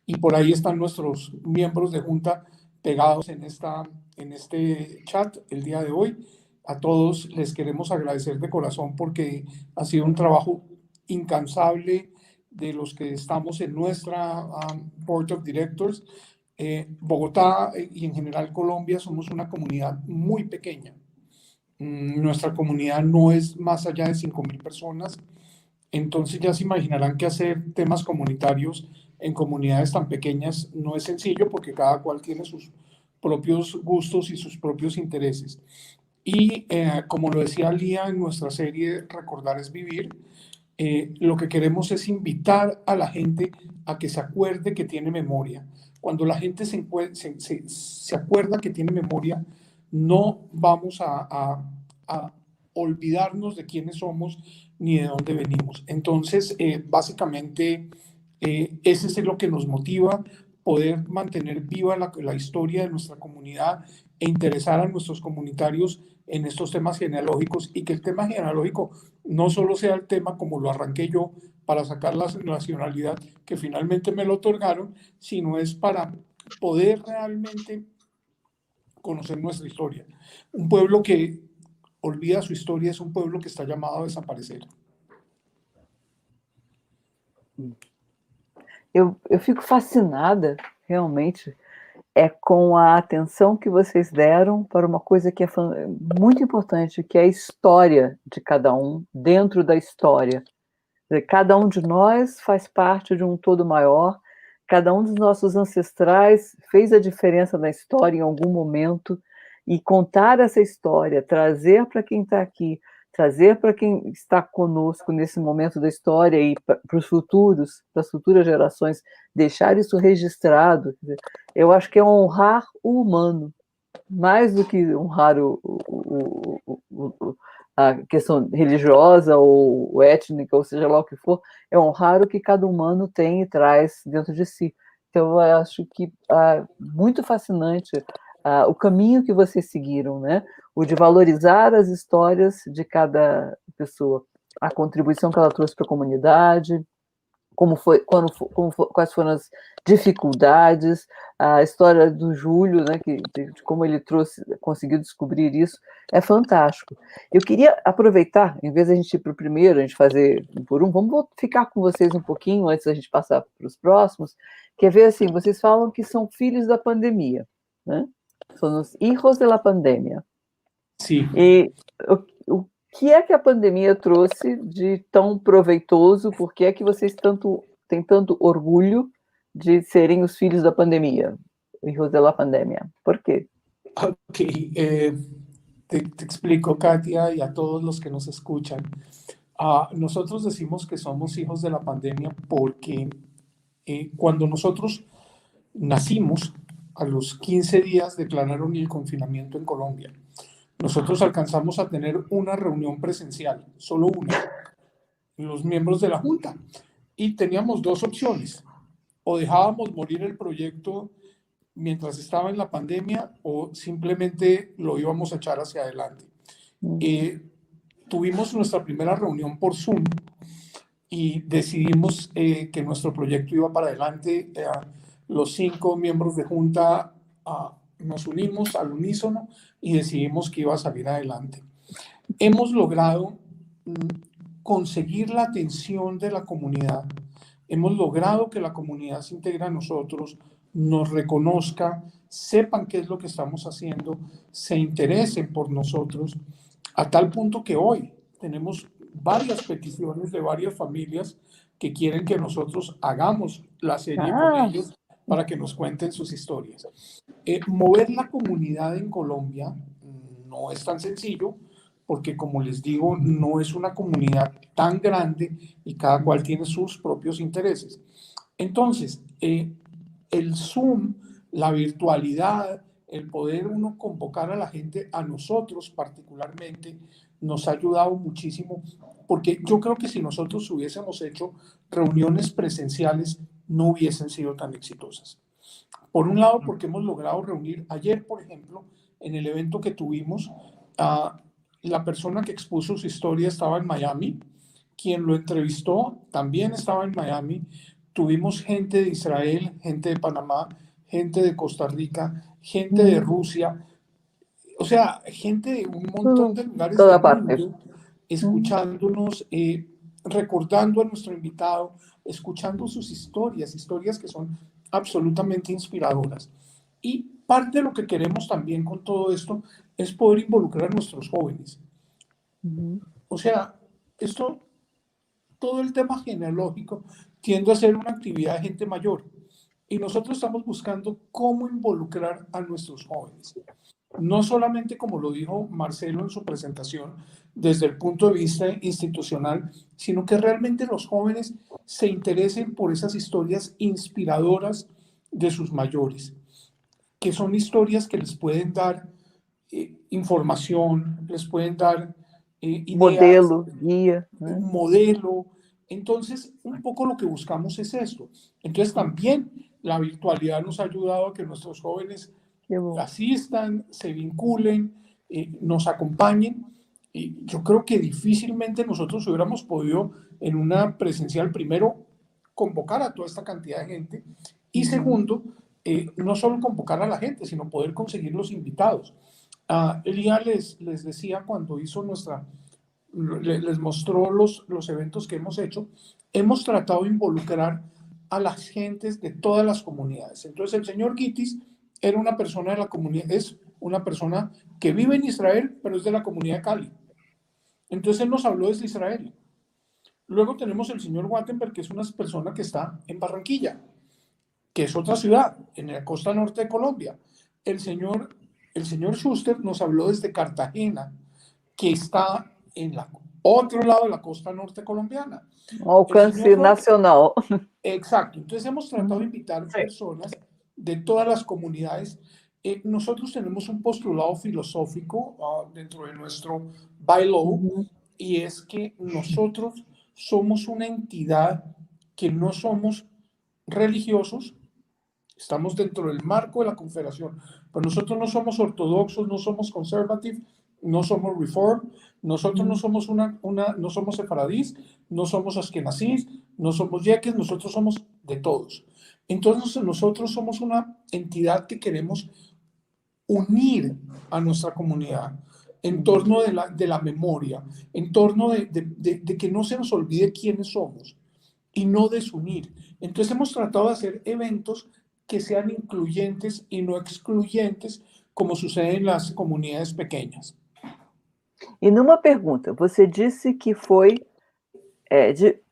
y por ahí están nuestros miembros de junta pegados en este chat el día de hoy. A todos les queremos agradecer de corazón porque ha sido un trabajo incansable de los que estamos en nuestra Board of Directors. Bogotá y en general Colombia somos una comunidad muy pequeña. Nuestra comunidad no es más allá de 5,000 personas, entonces ya se imaginarán que hacer temas comunitarios en comunidades tan pequeñas no es sencillo porque cada cual tiene sus propios gustos y sus propios intereses. Y como lo decía Lía en nuestra serie Recordar es Vivir, lo que queremos es invitar a la gente a que se acuerde que tiene memoria. Cuando la gente se acuerda que tiene memoria, no vamos a olvidarnos de quiénes somos ni de dónde venimos. Entonces, básicamente, ese es lo que nos motiva, poder mantener viva la historia de nuestra comunidad e interesar a nuestros comunitarios en estos temas genealógicos, y que el tema genealógico no solo sea el tema como lo arranqué yo para sacar la nacionalidad que finalmente me lo otorgaron, sino es para poder realmente conocer nuestra historia. Un pueblo que olvida su historia es un pueblo que está llamado a desaparecer. Eu fico fascinada, realmente, com a atenção que vocês deram para uma coisa que é muito importante, que é a história de cada um dentro da história. Cada um de nós faz parte de um todo maior, cada um dos nossos ancestrais fez a diferença na história em algum momento, e contar essa história, trazer para quem está aqui, trazer para quem está conosco nesse momento da história e para os futuros, para as futuras gerações, deixar isso registrado, eu acho que é honrar o humano, mais do que honrar a questão religiosa ou étnica, ou seja lá o que for, é honrar o que cada humano tem e traz dentro de si. Então, eu acho que muito fascinante o caminho que vocês seguiram, né? O de valorizar as histórias de cada pessoa, a contribuição que ela trouxe para a comunidade, quais foram as dificuldades, a história do Júlio, né, de como ele conseguiu descobrir isso, é fantástico. Eu queria aproveitar, em vez de a gente ir para o primeiro, a gente fazer um por um, vamos ficar com vocês um pouquinho antes da gente passar para os próximos, quer ver assim, vocês falam que são filhos da pandemia, né? São os hijos de la pandemia. Sim. E o que é que a pandemia trouxe de tão proveitoso? Por que é que vocês têm tanto orgulho de serem os filhos da pandemia, hijos de la pandemia? ¿Por qué? Ok, te explico, Katia, y a todos los que nos escuchan. Nosotros decimos que somos hijos de la pandemia porque cuando nosotros nacimos, a los 15 días declararon el confinamiento en Colombia. Nosotros alcanzamos a tener una reunión presencial, solo una, los miembros de la Junta, y teníamos dos opciones: o dejábamos morir el proyecto mientras estaba en la pandemia, o simplemente lo íbamos a echar hacia adelante. Tuvimos nuestra primera reunión por Zoom y decidimos que nuestro proyecto iba para adelante. Los 5 miembros de Junta nos unimos al unísono y decidimos que iba a salir adelante. Hemos logrado conseguir la atención de la comunidad. Hemos logrado que la comunidad se integre a nosotros, nos reconozca, sepan qué es lo que estamos haciendo, se interesen por nosotros, a tal punto que hoy tenemos varias peticiones de varias familias que quieren que nosotros hagamos la serie con ellos para que nos cuenten sus historias. Mover la comunidad en Colombia no es tan sencillo porque, como les digo, no es una comunidad tan grande y cada cual tiene sus propios intereses. Entonces, el Zoom, la virtualidad, el poder uno convocar a la gente, a nosotros particularmente, nos ha ayudado muchísimo, porque yo creo que si nosotros hubiésemos hecho reuniones presenciales, no hubiesen sido tan exitosas. Por un lado, porque hemos logrado reunir, ayer, por ejemplo, en el evento que tuvimos, la persona que expuso su historia estaba en Miami, Quien lo entrevistó también estaba en Miami. Tuvimos gente de Israel, gente de Panamá, gente de Costa Rica, gente de Rusia, o sea, gente de un montón de lugares Toda del parte. mundo, escuchándonos, recordando a nuestro invitado, escuchando sus historias, historias que son absolutamente inspiradoras. Y parte de lo que queremos también con todo esto es poder involucrar a nuestros jóvenes. O sea, todo el tema genealógico tiende a ser una actividad de gente mayor. Y nosotros estamos buscando cómo involucrar a nuestros jóvenes. No solamente, como lo dijo Marcelo en su presentación, desde el punto de vista institucional, sino que realmente los jóvenes se interesen por esas historias inspiradoras de sus mayores, que son historias que les pueden dar información, les pueden dar ideas, Modelo, guía. un modelo. Entonces, un poco lo que buscamos es esto. Entonces, también la virtualidad nos ha ayudado a que nuestros jóvenes asistan, se vinculen, nos acompañen. Y yo creo que difícilmente nosotros hubiéramos podido en una presencial, primero, convocar a toda esta cantidad de gente y segundo, no solo convocar a la gente, sino poder conseguir los invitados. Elía les decía cuando hizo les mostró los eventos que hemos hecho, hemos tratado de involucrar a las gentes de todas las comunidades. Entonces el señor Gitis era una persona de la comunidad, es una persona que vive en Israel, pero es de la comunidad de Cali. Entonces él nos habló desde Israel. Luego tenemos el señor Wattenberg, que es una persona que está en Barranquilla, que es otra ciudad, en la costa norte de Colombia. El señor Schuster nos habló desde Cartagena, que está en el otro lado de la costa norte colombiana. Alcance nacional. Exacto. Entonces hemos tratado de invitar personas de todas las comunidades. Nosotros tenemos un postulado filosófico dentro de nuestro bylaw, y es que nosotros somos una entidad que no somos religiosos, estamos dentro del marco de la confederación, pero nosotros no somos ortodoxos, no somos conservative, no somos reform, nosotros no somos no somos sefaradís, no somos askenazís, no somos yeques, nosotros somos de todos. Entonces nosotros somos una entidad que queremos unir a nuestra comunidad en torno de la memoria, en torno de que no se nos olvide quiénes somos y no desunir. Entonces hemos tratado de hacer eventos que sean incluyentes y no excluyentes, como sucede en las comunidades pequeñas. E numa pergunta, você disse que foi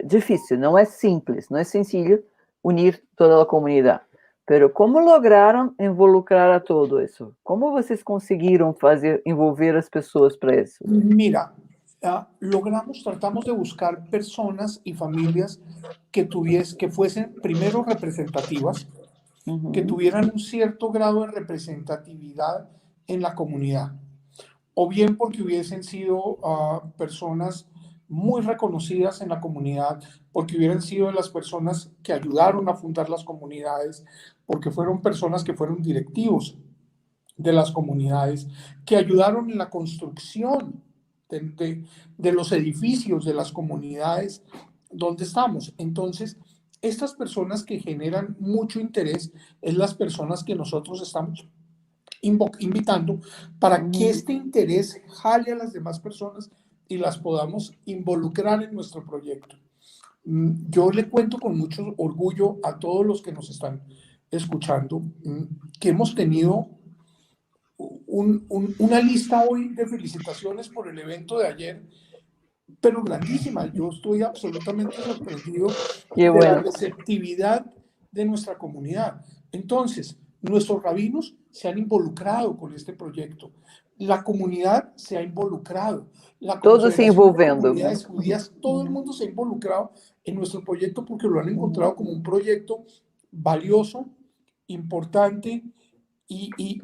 difícil, não é simples, não é sencillo unir toda a comunidade. Pero como lograram involucrar a todo isso? Como vocês conseguiram envolver as pessoas para isso? Mira, tratamos de buscar personas y familias que fuesen primero representativas, que tuvieran un cierto grado de representatividad en la comunidad, o bien porque hubiesen sido personas muy reconocidas en la comunidad, porque hubieran sido las personas que ayudaron a fundar las comunidades, porque fueron personas que fueron directivos de las comunidades, que ayudaron en la construcción de los edificios de las comunidades donde estamos. Entonces, estas personas que generan mucho interés es las personas que nosotros estamos invitando para que este interés jale a las demás personas y las podamos involucrar en nuestro proyecto. Yo le cuento con mucho orgullo a todos los que nos están escuchando que hemos tenido una lista hoy de felicitaciones por el evento de ayer, pero grandísima. Yo estoy absolutamente sorprendido de la receptividad de nuestra comunidad. Entonces, nuestros rabinos se han involucrado con este proyecto. La comunidad se ha involucrado. Todos se envolvendo. Las comunidades judías, todo el mundo se ha involucrado en nuestro proyecto porque lo han encontrado como un proyecto valioso, importante y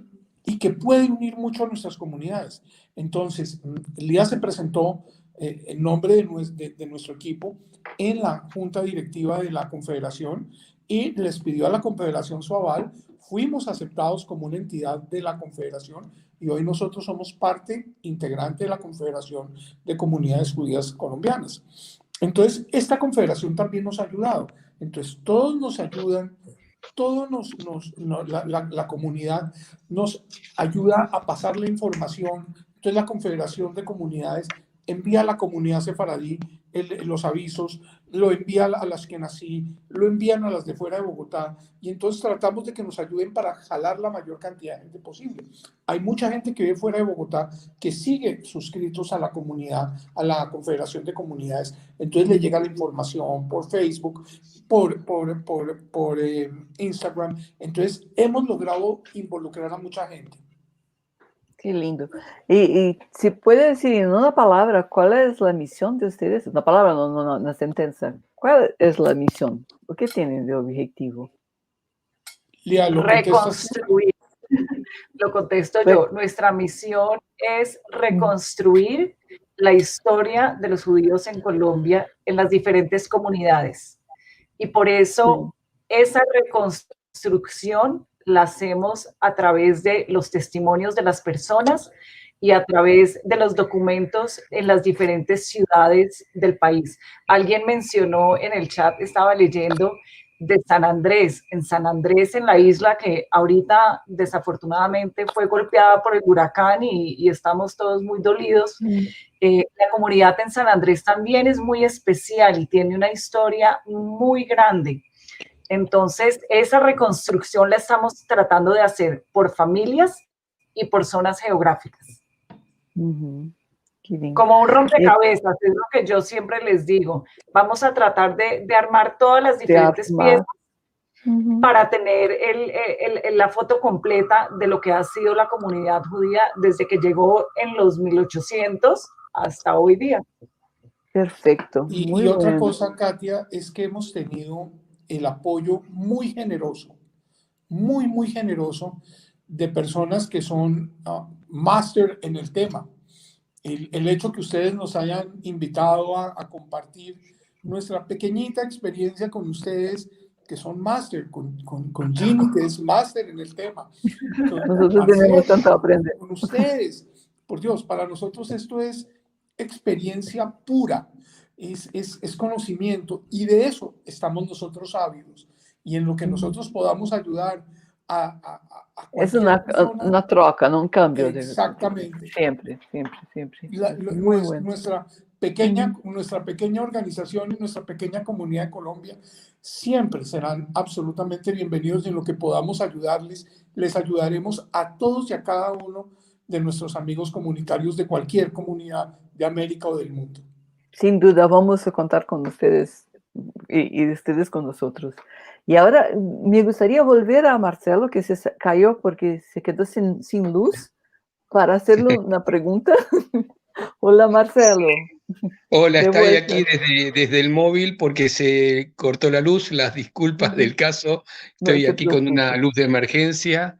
que puede unir mucho a nuestras comunidades. Entonces, Elías se presentó en nombre de nuestro equipo en la junta directiva de la confederación y les pidió a la confederación su aval. Fuimos aceptados como una entidad de la confederación y hoy nosotros somos parte integrante de la Confederación de Comunidades Judías Colombianas. Entonces, esta confederación también nos ha ayudado. Entonces, todos nos ayudan, la comunidad nos ayuda a pasar la información. Entonces, la Confederación de Comunidades envía a la comunidad sefaradí los avisos, lo envía a las que nací, lo envían a las de fuera de Bogotá, y entonces tratamos de que nos ayuden para jalar la mayor cantidad de gente posible. Hay mucha gente que vive fuera de Bogotá que sigue suscritos a la comunidad, a la Confederación de Comunidades, entonces le llega la información por Facebook, por Instagram. Entonces hemos logrado involucrar a mucha gente. Qué lindo. Y si puede decir en una palabra, ¿cuál es la misión de ustedes? Una palabra, no, una sentencia. ¿Cuál es la misión? ¿O qué tienen de objetivo? Lía, ¿lo reconstruir. Lo contesto yo. Nuestra misión es reconstruir la historia de los judíos en Colombia en las diferentes comunidades. Y por eso esa reconstrucción la hacemos a través de los testimonios de las personas y a través de los documentos en las diferentes ciudades del país. Alguien mencionó en el chat, estaba leyendo, de San Andrés. En San Andrés, en la isla que ahorita desafortunadamente fue golpeada por el huracán y estamos todos muy dolidos. La comunidad en San Andrés también es muy especial y tiene una historia muy grande. Entonces, esa reconstrucción la estamos tratando de hacer por familias y por zonas geográficas. Como un rompecabezas, es lo que yo siempre les digo. Vamos a tratar de armar todas las diferentes piezas para tener la foto completa de lo que ha sido la comunidad judía desde que llegó en los 1800 hasta hoy día. Perfecto. Y otra cosa, Katia, es que hemos tenido el apoyo muy generoso, muy generoso, de personas que son máster en el tema. El hecho que ustedes nos hayan invitado a compartir nuestra pequeñita experiencia con ustedes, que son máster, con Ginny, que es máster en el tema. Nosotros tenemos tanto a aprender. Con ustedes. Por Dios, para nosotros esto es experiencia pura. Es conocimiento, y de eso estamos nosotros ávidos, y en lo que nosotros podamos ayudar a es una troca, no un cambio. Exactamente. Siempre. Nuestra pequeña organización y nuestra pequeña comunidad de Colombia siempre serán absolutamente bienvenidos, y en lo que podamos ayudarles, les ayudaremos a todos y a cada uno de nuestros amigos comunitarios de cualquier comunidad de América o del mundo. Sin duda, vamos a contar con ustedes y ustedes con nosotros. Y ahora me gustaría volver a Marcelo, que se cayó porque se quedó sin luz, para hacerle una pregunta. Hola, Marcelo. Hola, estoy aquí desde el móvil porque se cortó la luz. Las disculpas del caso. Estoy aquí con una luz de emergencia.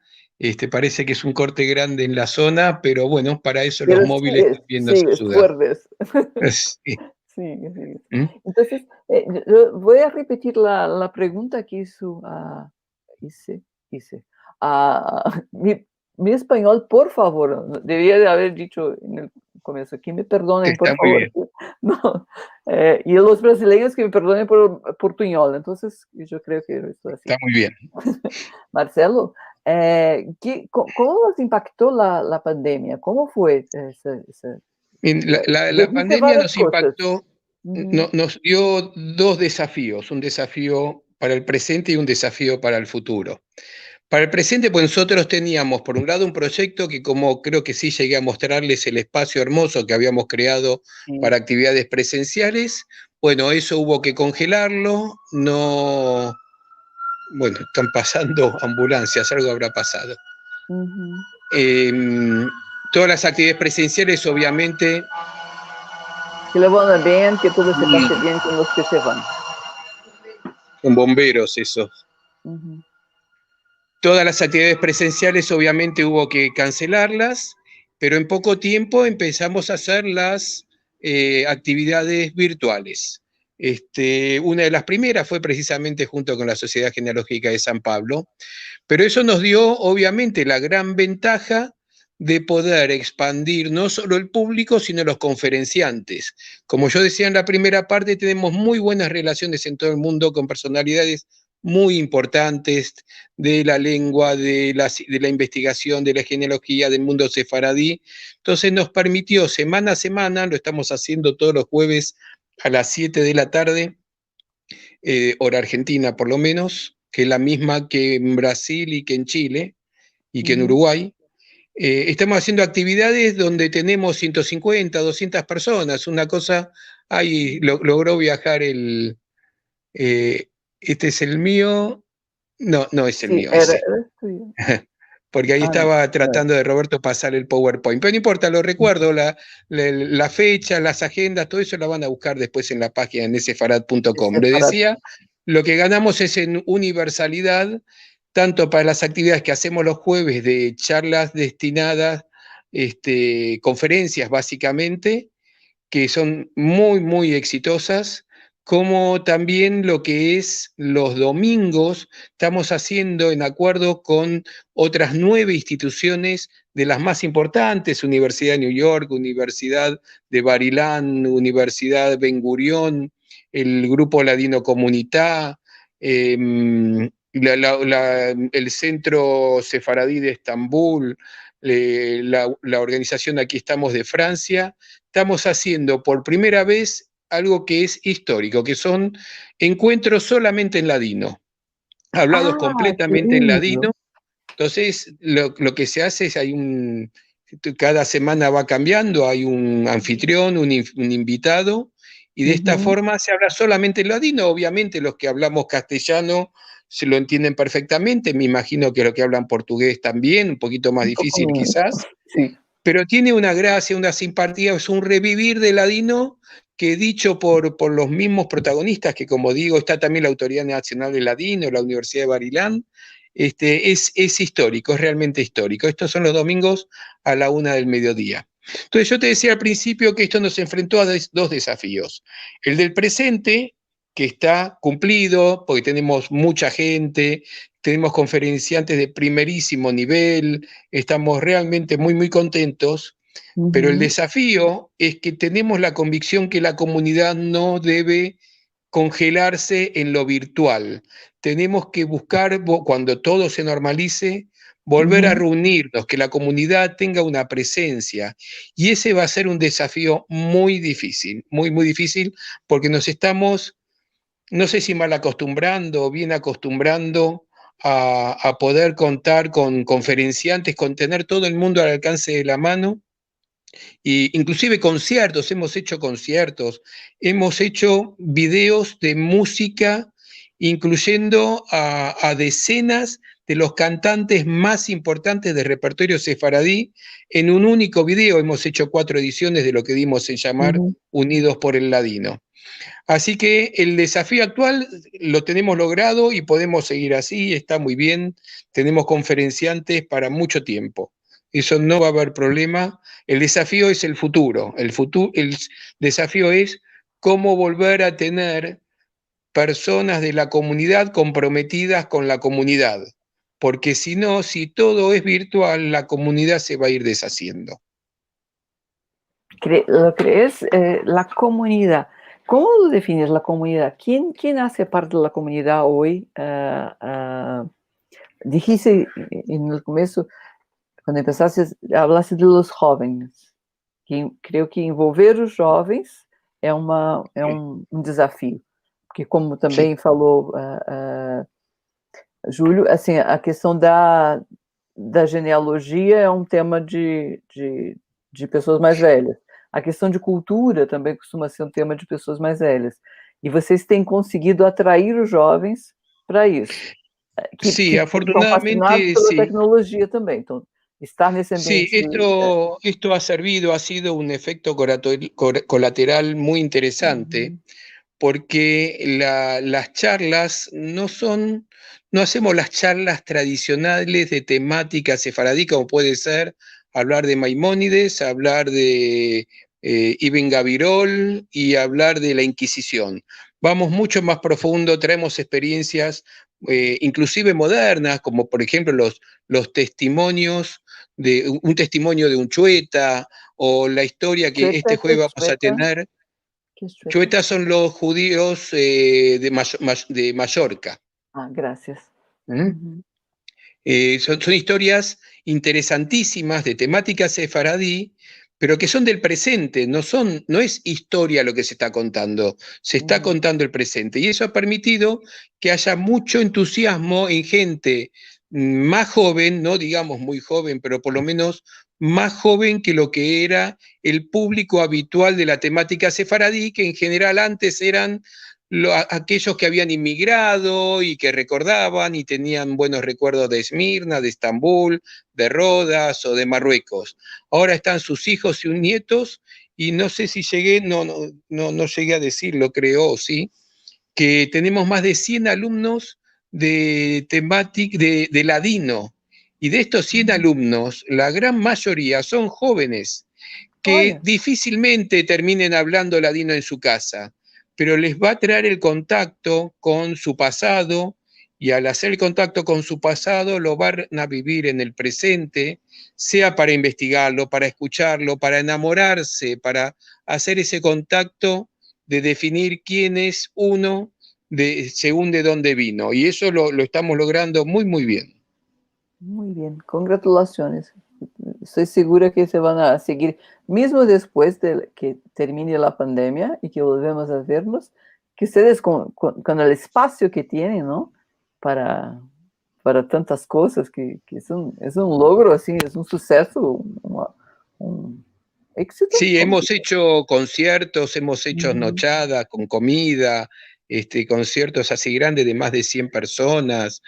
Parece que es un corte grande en la zona, pero bueno, para eso los móviles también nos ayudan. Sí. Entonces, yo voy a repetir la pregunta que hizo mi español, por favor, debía de haber dicho en el comienzo, que me perdonen, por favor. No, y los brasileños que me perdonen por portuñol. Entonces, yo creo que esto es así. Está muy bien. Marcelo, ¿cómo nos impactó la pandemia? ¿Cómo fue La pandemia nos impactó, nos dio dos desafíos, un desafío para el presente y un desafío para el futuro. Para el presente, pues nosotros teníamos, por un lado, un proyecto que, como creo que sí llegué a mostrarles, el espacio hermoso que habíamos creado para actividades presenciales. Bueno, eso hubo que congelarlo. No, bueno, están pasando ambulancias, algo habrá pasado. Todas las actividades presenciales, obviamente. Que lo van bien, que todo se pase bien con los que se van. Con bomberos, esos. Todas las actividades presenciales obviamente hubo que cancelarlas, pero en poco tiempo empezamos a hacer las actividades virtuales. Una de las primeras fue precisamente junto con la Sociedad Genealógica de San Pablo, pero eso nos dio obviamente la gran ventaja de poder expandir no solo el público, sino los conferenciantes. Como yo decía en la primera parte, tenemos muy buenas relaciones en todo el mundo con personalidades muy importantes de la lengua, de la investigación, de la genealogía, del mundo sefaradí. Entonces nos permitió semana a semana, lo estamos haciendo todos los jueves a las 7 de la tarde, hora argentina por lo menos, que es la misma que en Brasil y que en Chile y que en Uruguay. Estamos haciendo actividades donde tenemos 150, 200 personas, una cosa, ahí logró viajar este es el mío, no es el Sí, mío, ese. tuyo. Porque ahí Ah, no, estaba tratando de Roberto pasar el PowerPoint. Pero no importa, lo recuerdo, la fecha, las agendas, todo eso la van a buscar después en la página en sefarad.com. Le decía, lo que ganamos es en universalidad, tanto para las actividades que hacemos los jueves de charlas destinadas, conferencias básicamente, que son muy, muy exitosas, como también lo que es los domingos, estamos haciendo en acuerdo con otras 9 instituciones de las más importantes, Universidad de New York, Universidad de Barilán, Universidad Ben Gurión, el Grupo Ladino Comunità, el Centro Sefaradí de Estambul, la organización Aquí Estamos de Francia. Estamos haciendo por primera vez algo que es histórico, que son encuentros solamente en ladino, hablados completamente en ladino. Entonces, lo que se hace es, cada semana va cambiando, hay un anfitrión, un invitado, y de esta forma se habla solamente en ladino. Obviamente los que hablamos castellano se lo entienden perfectamente, me imagino que los que hablan portugués también, un poquito más difícil quizás. Sí. Pero tiene una gracia, una simpatía, es un revivir de ladino que dicho por los mismos protagonistas, que como digo, está también la Autoridad Nacional de Ladino, la Universidad de Barilán, es histórico, es realmente histórico. Estos son los domingos a la 1 del mediodía. Entonces yo te decía al principio que esto nos enfrentó a dos desafíos. El del presente, que está cumplido, porque tenemos mucha gente, tenemos conferenciantes de primerísimo nivel, estamos realmente muy, muy contentos, pero el desafío es que tenemos la convicción que la comunidad no debe congelarse en lo virtual. Tenemos que buscar, cuando todo se normalice, volver a reunirnos, que la comunidad tenga una presencia. Y ese va a ser un desafío muy difícil, muy, muy difícil, porque nos estamos, no sé si mal acostumbrando o bien acostumbrando a poder contar con conferenciantes, con tener todo el mundo al alcance de la mano, y inclusive conciertos, hemos hecho videos de música, incluyendo a decenas de los cantantes más importantes del repertorio sefaradí en un único video. Hemos hecho 4 ediciones de lo que dimos en llamar Unidos por el Ladino. Así que el desafío actual lo tenemos logrado y podemos seguir así, está muy bien, tenemos conferenciantes para mucho tiempo. Eso no va a haber problema. El desafío es el futuro. El desafío es cómo volver a tener personas de la comunidad comprometidas con la comunidad. Porque si no, si todo es virtual, la comunidad se va a ir deshaciendo. Lo que es la comunidad. ¿Cómo defines la comunidad? ¿Quién hace parte de la comunidad hoy? Dijiste en el comienzo, quando empezaste, hablaste de los jóvenes. Creio que envolver os jovens é um desafio. Porque, como também falou Júlio, assim, a questão da genealogia é um tema de pessoas mais velhas. A questão de cultura também costuma ser um tema de pessoas mais velhas. E vocês têm conseguido atrair os jovens para isso. Sí, afortunadamente, estão fascinados pela tecnologia também. Então, estar nesse ambiente... Sí, esto ha sido un efecto colateral muy interesante, porque las charlas no hacemos las charlas tradicionales de temática sefaradí, como puede ser hablar de Maimónides, hablar de Ibn Gabirol y hablar de la Inquisición. Vamos mucho más profundo, traemos experiencias inclusive modernas, como por ejemplo los testimonios, un testimonio de un chueta, o la historia que este ¿Qué jueves es vamos a chueta? tener. ¿Qué es chueta? Chuetas son los judíos de Mallorca. Ah, gracias. ¿Mm? Son historias interesantísimas de temática sefaradí, pero que son del presente, no es historia lo que se está contando, se está contando el presente. Y eso ha permitido que haya mucho entusiasmo en gente más joven, no digamos muy joven, pero por lo menos más joven que lo que era el público habitual de la temática sefaradí, que en general antes eran aquellos que habían inmigrado y que recordaban y tenían buenos recuerdos de Esmirna, de Estambul, de Rodas o de Marruecos. Ahora están sus hijos y sus nietos, y no sé si llegué, no llegué a decirlo, creo, sí, que tenemos más de 100 alumnos de ladino. Y de estos 100 alumnos, la gran mayoría son jóvenes que difícilmente terminen hablando ladino en su casa, pero les va a traer el contacto con su pasado, y al hacer el contacto con su pasado lo van a vivir en el presente, sea para investigarlo, para escucharlo, para enamorarse, para hacer ese contacto de definir quién es uno según de dónde vino. Y eso lo estamos logrando muy, muy bien. Muy bien, congratulaciones. Estoy segura que se van a seguir, mismo después de que termine la pandemia y que volvemos a vernos, que ustedes con el espacio que tienen, ¿no? Para tantas cosas, que es un logro, así, es un suceso, un éxito. Sí, hemos hecho conciertos, hemos hecho nochadas con comida, conciertos así grandes de más de 100 personas.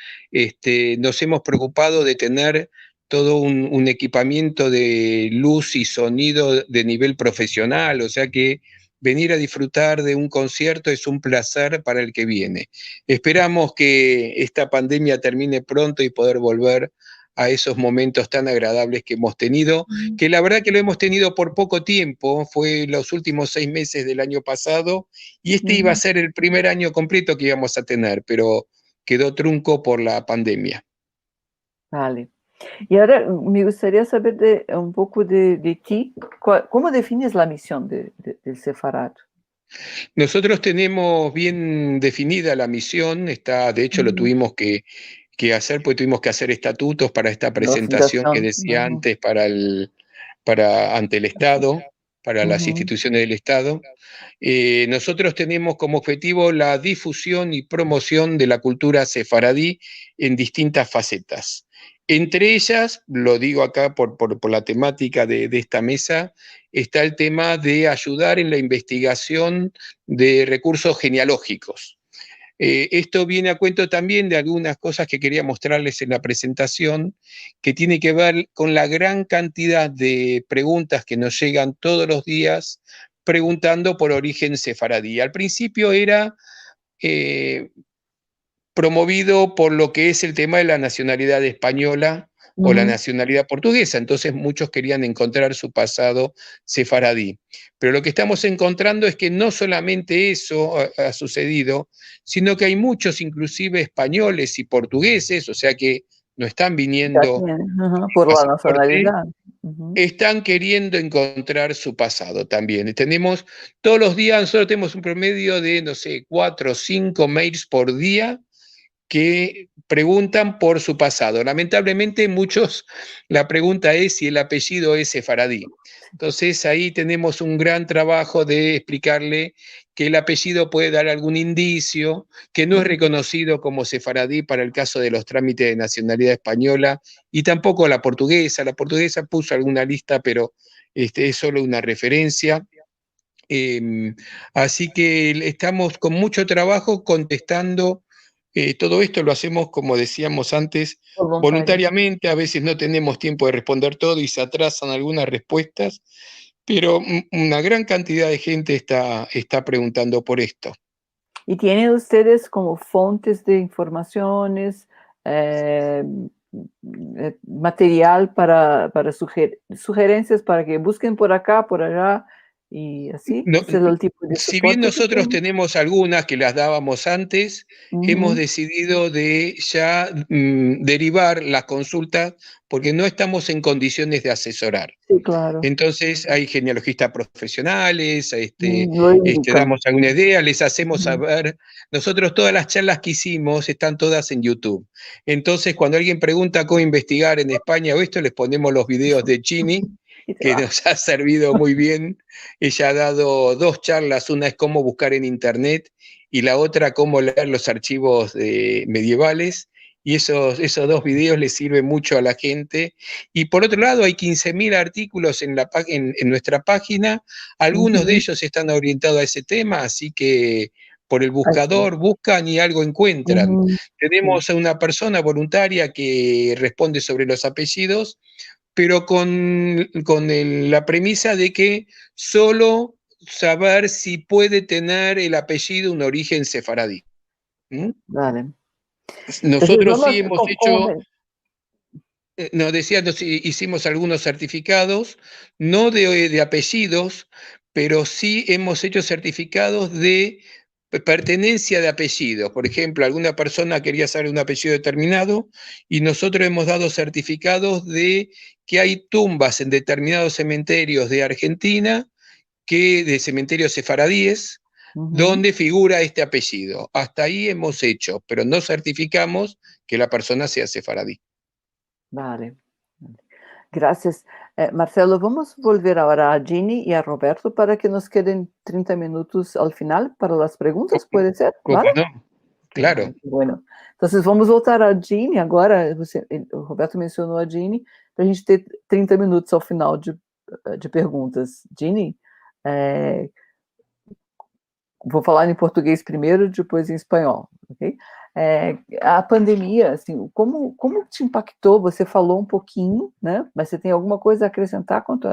Nos hemos preocupado de tener todo un equipamiento de luz y sonido de nivel profesional, o sea que venir a disfrutar de un concierto es un placer para el que viene. Esperamos que esta pandemia termine pronto y poder volver a esos momentos tan agradables que hemos tenido, que la verdad que lo hemos tenido por poco tiempo, fue los últimos 6 meses del año pasado, y iba a ser el primer año completo que íbamos a tener, pero quedó trunco por la pandemia. Vale. Y ahora me gustaría saber un poco de ti. ¿Cómo defines la misión del Sefarad? Nosotros tenemos bien definida la misión, de hecho lo tuvimos que hacer, pues tuvimos que hacer estatutos para esta presentación que decía antes ante el Estado, para las instituciones del Estado. Nosotros tenemos como objetivo la difusión y promoción de la cultura sefaradí en distintas facetas. Entre ellas, lo digo acá por la temática de esta mesa, está el tema de ayudar en la investigación de recursos genealógicos. Esto viene a cuento también de algunas cosas que quería mostrarles en la presentación, que tiene que ver con la gran cantidad de preguntas que nos llegan todos los días preguntando por origen sefaradí. Al principio era promovido por lo que es el tema de la nacionalidad española o la nacionalidad portuguesa, entonces muchos querían encontrar su pasado sefaradí. Pero lo que estamos encontrando es que no solamente eso ha sucedido, sino que hay muchos, inclusive españoles y portugueses, o sea que no están viniendo por la nacionalidad. Están queriendo encontrar su pasado también. Tenemos todos los días, nosotros tenemos un promedio de, no sé, 4 o 5 mails por día que preguntan por su pasado. Lamentablemente muchos, la pregunta es si el apellido es sefaradí. Entonces ahí tenemos un gran trabajo de explicarle que el apellido puede dar algún indicio, que no es reconocido como sefaradí para el caso de los trámites de nacionalidad española, y tampoco la portuguesa. La portuguesa puso alguna lista, pero es solo una referencia. Así que estamos con mucho trabajo contestando. Todo esto lo hacemos, como decíamos antes, voluntariamente. A veces no tenemos tiempo de responder todo y se atrasan algunas respuestas, pero una gran cantidad de gente está preguntando por esto. ¿Y tienen ustedes como fuentes de informaciones, material para sugerencias para que busquen por acá, por allá, Y así, No, ese es el tipo de si bien soporte que nosotros tenemos. tenemos algunas que las dábamos antes, hemos decidido de ya derivar las consultas porque no estamos en condiciones de asesorar. Sí, claro. Entonces hay genealogistas profesionales, Lo indican. damos alguna idea, les hacemos saber. Nosotros todas las charlas que hicimos están todas en YouTube. Entonces cuando alguien pregunta cómo investigar en España o esto, les ponemos los videos de Chini, Y te que va. nos ha servido muy bien. Ella ha dado 2 charlas, una es cómo buscar en internet y la otra cómo leer los archivos medievales. Y esos 2 videos les sirven mucho a la gente. Y por otro lado, hay 15.000 artículos en nuestra página. Algunos de ellos están orientados a ese tema, así que por el buscador buscan y algo encuentran. Tenemos a una persona voluntaria que responde sobre los apellidos, pero con la premisa de que solo saber si puede tener el apellido un origen sefaradí. Vale. Nosotros sí Entonces, hemos hecho, hicimos algunos certificados, no de apellidos, pero sí hemos hecho certificados de pertenencia de apellidos. Por ejemplo, alguna persona quería saber un apellido determinado y nosotros hemos dado certificados de que hay tumbas en determinados cementerios de Argentina, de cementerios sefaradíes, donde figura este apellido. Hasta ahí hemos hecho, pero no certificamos que la persona sea sefaradí. Vale. Gracias. Marcelo, vamos volver ahora a Ginny y a Roberto para que nos queden 30 minutos al final para las preguntas, ¿puede ser? ¿Cómo ¿Vale? no? Claro. Bueno, entonces vamos voltar a Ginny agora. O Roberto mencionou a Ginny, para a gente ter 30 minutos ao final de perguntas. Ginny, vou falar em português primeiro, depois em espanhol, ok? A pandemia, assim, como te impactou? Você falou um pouquinho, né? Mas você tem alguma coisa a acrescentar quanto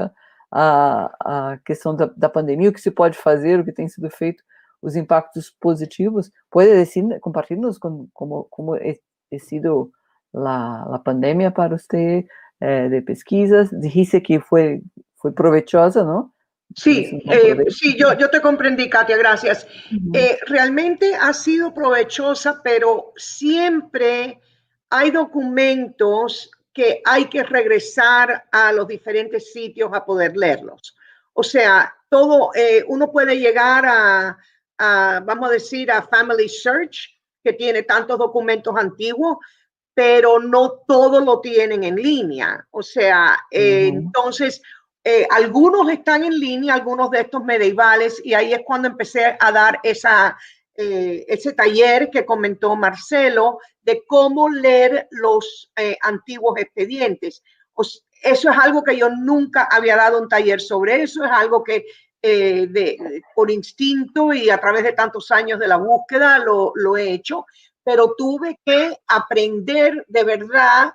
a questão da pandemia, o que se pode fazer, o que tem sido feito, os impactos positivos? Pode compartilhar-nos como ha sido a pandemia para você de pesquisas? Dijiste que foi provechosa, ¿no? Sí, sí, yo te comprendí, Katia, gracias. Realmente ha sido provechosa, pero siempre hay documentos que hay que regresar a los diferentes sitios a poder leerlos. O sea, todo, uno puede llegar a, vamos a decir, a Family Search, que tiene tantos documentos antiguos, pero no todos lo tienen en línea. O sea, entonces... algunos están en línea, algunos de estos medievales, y ahí es cuando empecé a dar ese taller que comentó Marcelo de cómo leer los antiguos expedientes. Eso es algo que yo nunca había dado un taller sobre eso, es algo que por instinto y a través de tantos años de la búsqueda lo he hecho, pero tuve que aprender de verdad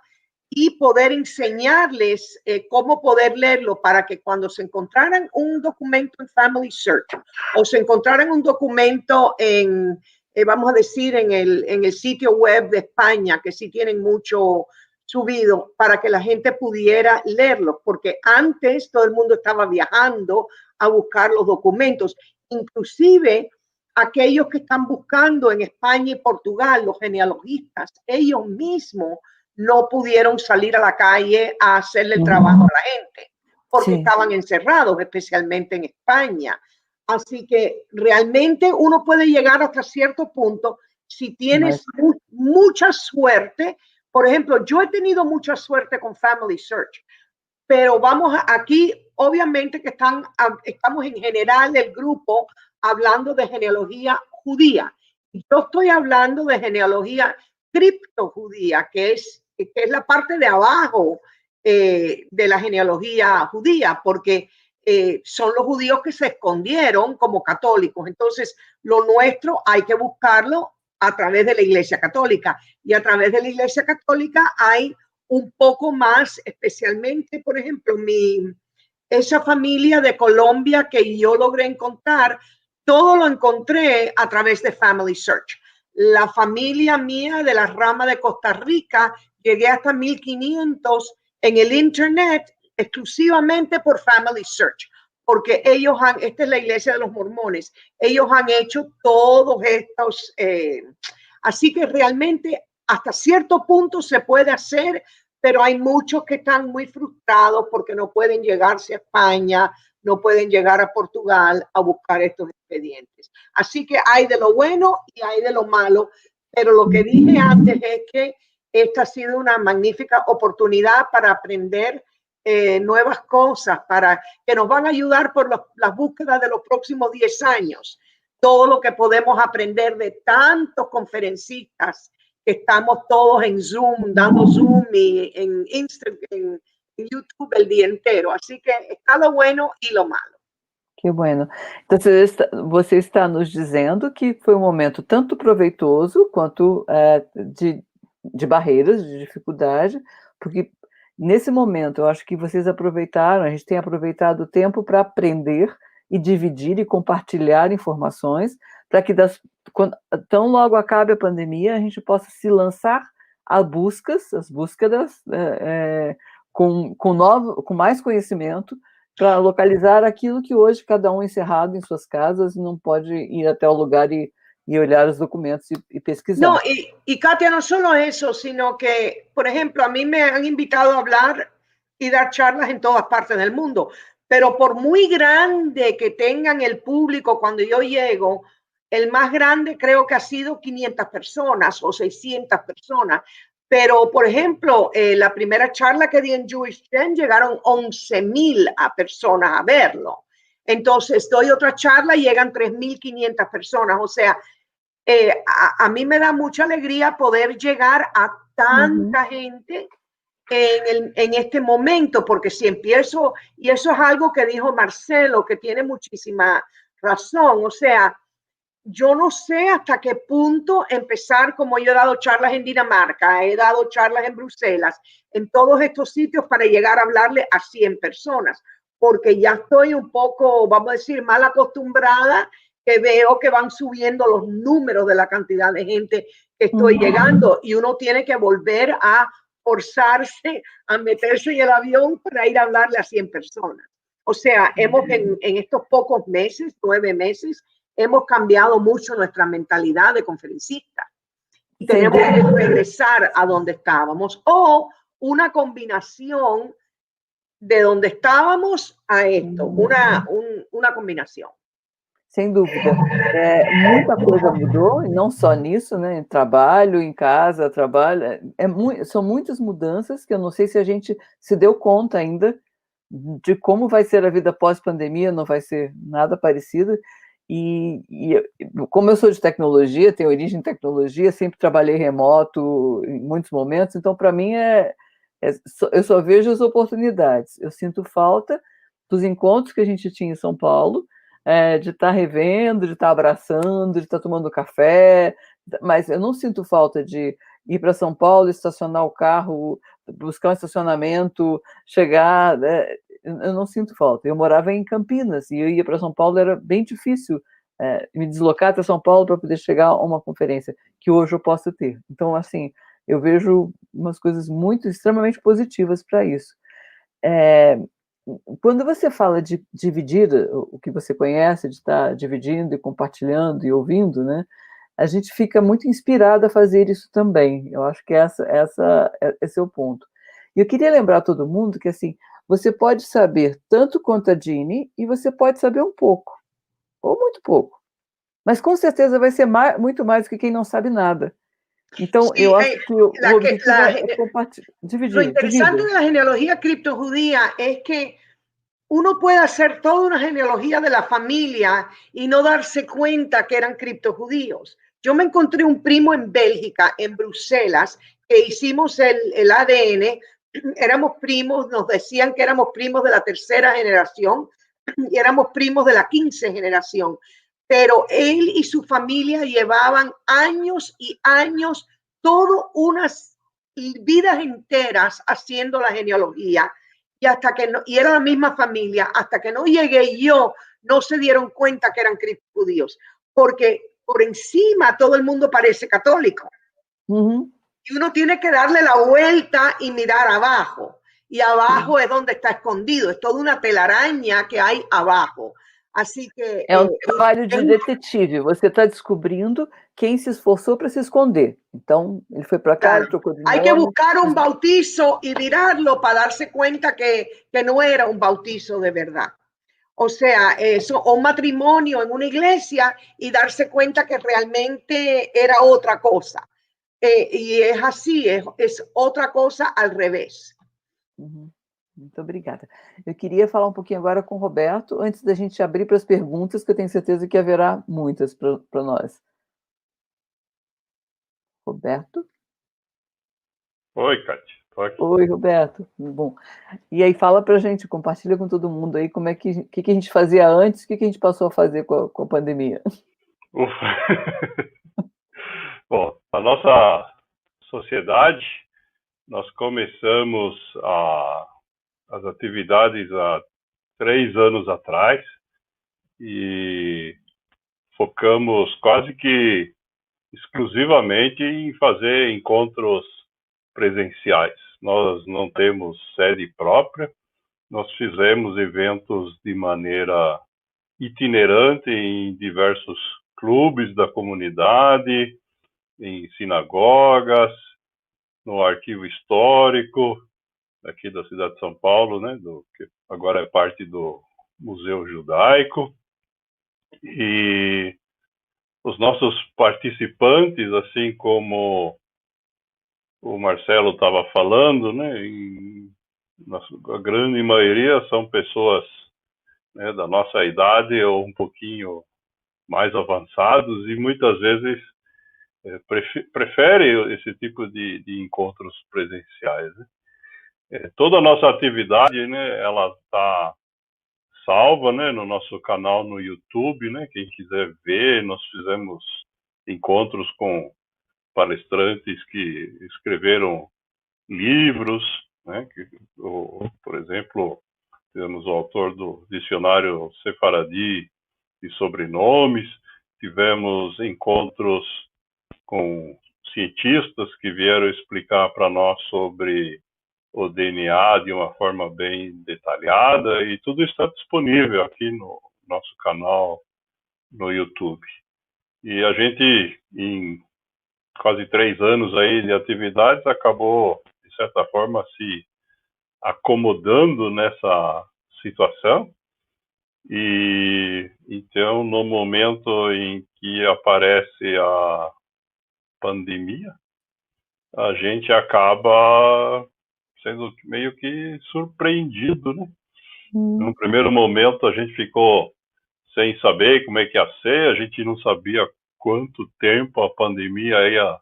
y poder enseñarles cómo poder leerlo para que cuando se encontraran un documento en Family Search o se encontraran un documento en, vamos a decir, en el sitio web de España, que sí tienen mucho subido, para que la gente pudiera leerlo, porque antes todo el mundo estaba viajando a buscar los documentos, inclusive aquellos que están buscando en España y Portugal, los genealogistas, ellos mismos no pudieron salir a la calle a hacerle el trabajo a la gente, porque estaban encerrados, especialmente en España. Así que realmente uno puede llegar hasta cierto punto si tienes mucha suerte. Por ejemplo, yo he tenido mucha suerte con Family Search, pero vamos aquí, obviamente que estamos en general el grupo hablando de genealogía judía. Yo estoy hablando de genealogía criptojudía, que es la parte de abajo de la genealogía judía, porque son los judíos que se escondieron como católicos. Entonces, lo nuestro hay que buscarlo a través de la Iglesia Católica. Y a través de la Iglesia Católica hay un poco más, especialmente, por ejemplo, esa familia de Colombia que yo logré encontrar, todo lo encontré a través de Family Search. La familia mía de la rama de Costa Rica, llegué hasta 1500 en el internet exclusivamente por Family Search, porque ellos esta es la iglesia de los mormones, ellos han hecho todos estos, así que realmente hasta cierto punto se puede hacer, pero hay muchos que están muy frustrados porque no pueden llegarse a España, no pueden llegar a Portugal a buscar estos expedientes. Así que hay de lo bueno y hay de lo malo, pero lo que dije antes es que esta ha sido una magnífica oportunidad para aprender nuevas cosas, para que nos van a ayudar por las búsquedas de los próximos 10 años. Todo lo que podemos aprender de tantos conferencistas que estamos todos en Zoom, dando Zoom y en Instagram, en YouTube el día entero. Así que está lo bueno y lo malo. Que bueno. Então, você está nos dizendo que foi um momento tanto proveitoso quanto de barreiras, de dificuldade, porque nesse momento eu acho que vocês aproveitaram, a gente tem aproveitado o tempo para aprender e dividir e compartilhar informações para que tão logo acabe a pandemia, a gente possa se lançar as búsquedas com mais conhecimento, para localizar aquilo que hoje cada encerrado em suas casas não pode ir até o lugar e olhar os documentos e pesquisar. No, y Katia, no solo eso, sino que, por ejemplo, a mí me han invitado a hablar y dar charlas en todas partes del mundo, pero por muy grande que tengan el público cuando yo llego, el más grande creo que ha sido 500 personas o 600 personas. Pero, por ejemplo, la primera charla que di en Jewish Gen llegaron 11,000 personas a verlo. Entonces, doy otra charla y llegan 3,500 personas. O sea, a mí me da mucha alegría poder llegar a tanta gente en este momento, porque si empiezo, y eso es algo que dijo Marcelo, que tiene muchísima razón, o sea, yo no sé hasta qué punto empezar, como yo he dado charlas en Dinamarca, he dado charlas en Bruselas, en todos estos sitios para llegar a hablarle a 100 personas, porque ya estoy un poco, vamos a decir, mal acostumbrada, que veo que van subiendo los números de la cantidad de gente que estoy llegando y uno tiene que volver a forzarse a meterse en el avión para ir a hablarle a 100 personas. O sea, hemos en estos pocos meses, 9 meses, hemos cambiado mucho nuestra mentalidad de conferencista y tenemos que regresar a donde estábamos o una combinación de donde estábamos a esto, una combinação. Sem dúvida. Muita coisa mudou, e não só nisso, né? Em trabalho, em casa, trabalho. São muitas mudanças que eu não sei se a gente se deu conta ainda de como vai ser a vida pós-pandemia, não vai ser nada parecido. E como eu sou de tecnologia, tenho origem em tecnologia, sempre trabalhei remoto em muitos momentos, então para mim eu só vejo as oportunidades. Eu sinto falta dos encontros que a gente tinha em São Paulo, de estar revendo, de estar abraçando, de estar tomando café, mas eu não sinto falta de ir para São Paulo, estacionar o carro, buscar um estacionamento, chegar, eu não sinto falta. Eu morava em Campinas e eu ia para São Paulo, era bem difícil me deslocar até São Paulo para poder chegar a uma conferência que hoje eu posso ter. Então, assim, eu vejo umas coisas extremamente positivas para isso. Quando você fala de dividir o que você conhece, de estar dividindo e compartilhando e ouvindo, né, a gente fica muito inspirado a fazer isso também. Eu acho que esse é o ponto. E eu queria lembrar a todo mundo que, assim, você pode saber tanto quanto a Jeannie e você pode saber um pouco, ou muito pouco. Mas, com certeza, vai ser muito mais do que quem não sabe nada. Então, eu acho que o objetivo é compartilhar, dividir. Lo interesante de la genealogía criptojudía es que uno puede hacer toda una genealogía de la familia y no darse cuenta que eran criptojudíos. Yo me encontré un primo en Bélgica, en Bruselas, que hicimos el ADN, éramos primos, nos decían que éramos primos de la 3ª generación y éramos primos de la 15ª generación. Pero él y su familia llevaban años y años, todas unas vidas enteras haciendo la genealogía. Y hasta que y era la misma familia, hasta que no llegué yo, no se dieron cuenta que eran criptojudíos, porque por encima todo el mundo parece católico. Y uno tiene que darle la vuelta y mirar abajo. y abajo es donde está escondido. Es toda una telaraña que hay abajo. Así que é um trabalho de detetive. Você está descobrindo quem se esforçou para se esconder. Então, ele foi para cá, ele trocou de nome. Hay que buscar un bautizo y mirarlo para darse cuenta que no era un bautizo de verdad. O sea, eso, o un matrimonio en una iglesia y darse cuenta que realmente era otra cosa. Y es así, es otra cosa al revés. Uhum. Muito obrigada. Eu queria falar um pouquinho agora com o Roberto, antes da gente abrir para as perguntas, que eu tenho certeza que haverá muitas para nós. Roberto? Oi, Kátia. Tô aqui. Oi, Roberto. Bom, e aí fala para a gente, compartilha com todo mundo aí como é que a gente fazia antes, o que a gente passou a fazer com a pandemia. Bom, a nossa sociedade, nós começamos as atividades há 3 anos atrás e focamos quase que exclusivamente em fazer encontros presenciais. Nós não temos sede própria, nós fizemos eventos de maneira itinerante em diversos clubes da comunidade, em sinagogas, no arquivo histórico aqui da cidade de São Paulo, né, que agora é parte do Museu Judaico. E os nossos participantes, assim como o Marcelo estava falando, né, a grande maioria são pessoas, né, da nossa idade ou um pouquinho mais avançados e muitas vezes prefere esse tipo de encontros presenciais, né? Toda a nossa atividade, né, ela está salva, né, no nosso canal no YouTube, né? Quem quiser ver, nós fizemos encontros com palestrantes que escreveram livros, né? Por exemplo, temos o autor do dicionário Sefaradi de sobrenomes, tivemos encontros com cientistas que vieram explicar para nós sobre o DNA de uma forma bem detalhada, e tudo está disponível aqui no nosso canal no YouTube. E a gente, em quase 3 anos aí de atividades, acabou, de certa forma, se acomodando nessa situação. E então, no momento em que aparece a pandemia, a gente acaba sendo meio que surpreendido, né? No primeiro momento a gente ficou sem saber como é que ia ser, a gente não sabia quanto tempo a pandemia ia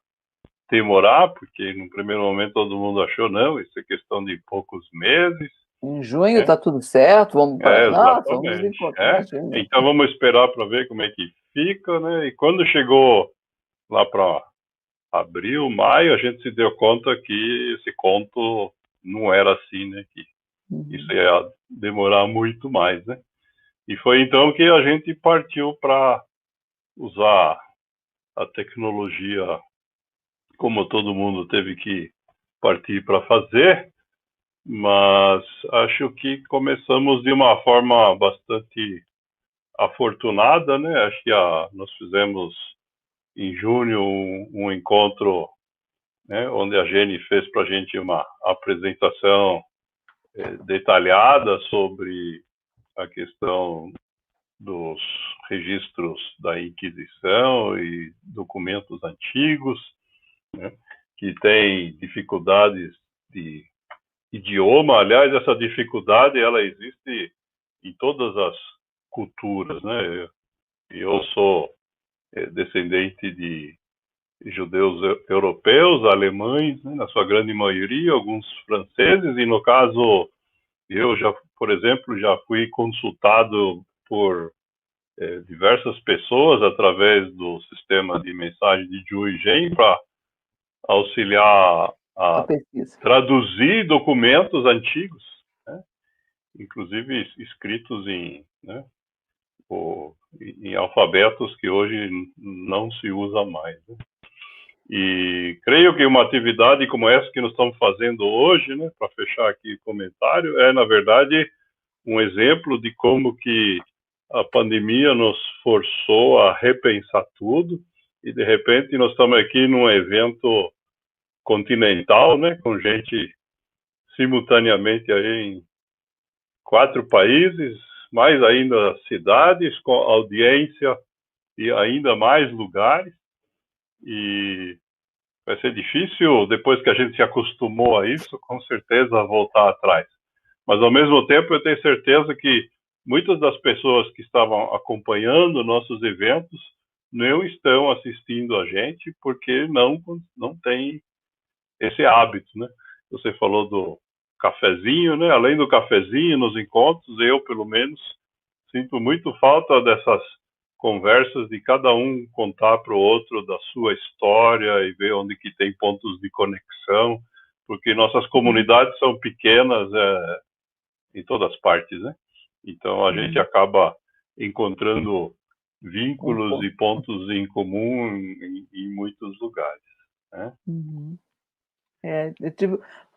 demorar, porque no primeiro momento todo mundo achou, não, isso é questão de poucos meses. Em junho está tudo certo, vamos nos encontrar. Então vamos esperar para ver como é que fica, né? E quando chegou lá para abril, maio, a gente se deu conta que esse conto não era assim, né? Que isso ia demorar muito mais, né? E foi então que a gente partiu para usar a tecnologia como todo mundo teve que partir para fazer, mas acho que começamos de uma forma bastante afortunada, né? Acho que nós fizemos em junho um encontro, né, onde a Jenny fez para a gente uma apresentação detalhada sobre a questão dos registros da Inquisição e documentos antigos, né, que tem dificuldades de idioma. Aliás, essa dificuldade ela existe em todas as culturas, né? Eu sou descendente de judeus europeus, alemães, né, na sua grande maioria, alguns franceses, e no caso eu já, por exemplo, já fui consultado por diversas pessoas através do sistema de mensagem de Juigen para auxiliar a traduzir documentos antigos, né, inclusive escritos em, né, em alfabetos que hoje não se usa mais, né? E creio que uma atividade como essa que nós estamos fazendo hoje, né, para fechar aqui o comentário, é, na verdade, um exemplo de como que a pandemia nos forçou a repensar tudo, e de repente nós estamos aqui num evento continental, né, com gente simultaneamente aí em 4 países, mais ainda cidades, com audiência e ainda mais lugares, e vai ser difícil, depois que a gente se acostumou a isso, com certeza voltar atrás. Mas, ao mesmo tempo, eu tenho certeza que muitas das pessoas que estavam acompanhando nossos eventos não estão assistindo a gente porque não tem esse hábito, né? Você falou do cafezinho, né? Além do cafezinho, nos encontros, eu, pelo menos, sinto muito falta dessas conversas de cada um contar para o outro da sua história e ver onde que tem pontos de conexão, porque nossas comunidades são pequenas em todas as partes, né? Então a gente acaba encontrando vínculos e pontos em comum em muitos lugares, né?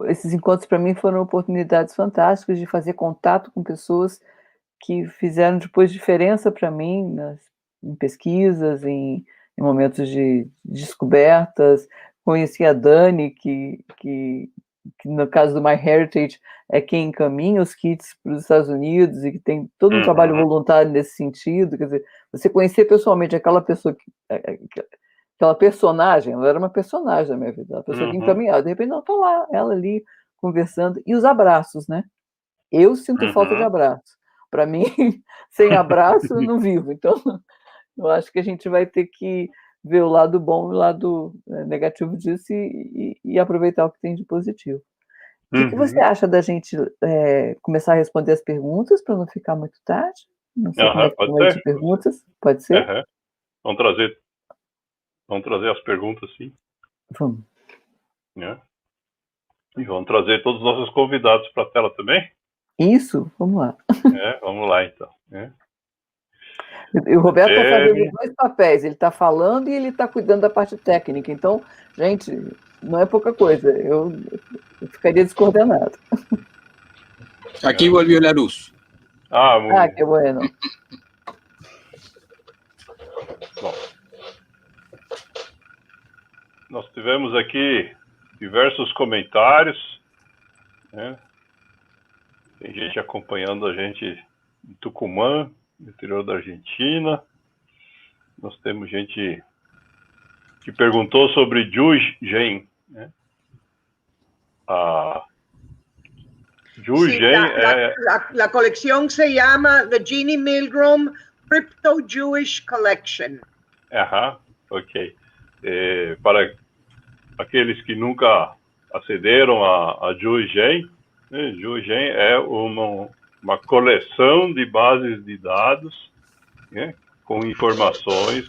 Esses encontros para mim foram oportunidades fantásticas de fazer contato com pessoas que fizeram depois diferença para mim em pesquisas, em momentos de descobertas. Conheci a Dani, que no caso do MyHeritage é quem encaminha os kits para os Estados Unidos e que tem todo um trabalho voluntário nesse sentido. Quer dizer, você conhecer pessoalmente aquela pessoa, aquela personagem, ela era uma personagem da minha vida, a pessoa que encaminhava, de repente, não, está lá, ela ali conversando, e os abraços, né? Eu sinto falta de abraço. Para mim, sem abraço, eu não vivo. Então, eu acho que a gente vai ter que ver o lado bom e o lado negativo disso e aproveitar o que tem de positivo. O que você acha da gente começar a responder as perguntas para não ficar muito tarde? Não sei como é que estão as perguntas. Pode ser? Vamos trazer as perguntas, sim. Vamos. E vamos trazer todos os nossos convidados para a tela também? Isso, vamos lá. Vamos lá, então. E o Roberto está fazendo 2 papéis, ele está falando e ele está cuidando da parte técnica. Então, gente, não é pouca coisa. Eu ficaria descoordenado. Aqui volvió la luz. Que bueno. Bom, nós tivemos aqui diversos comentários, né? Tem gente acompanhando a gente em Tucumã, no interior da Argentina. Nós temos gente que perguntou sobre Zhu Zhen, né? Zhu Zhen la colección se llama The Jeannie Milgram Crypto Jewish Collection. Ok. Para aqueles que nunca acederam a Zhu Zhen, né? Zhu Zhen é uma coleção de bases de dados, né, com informações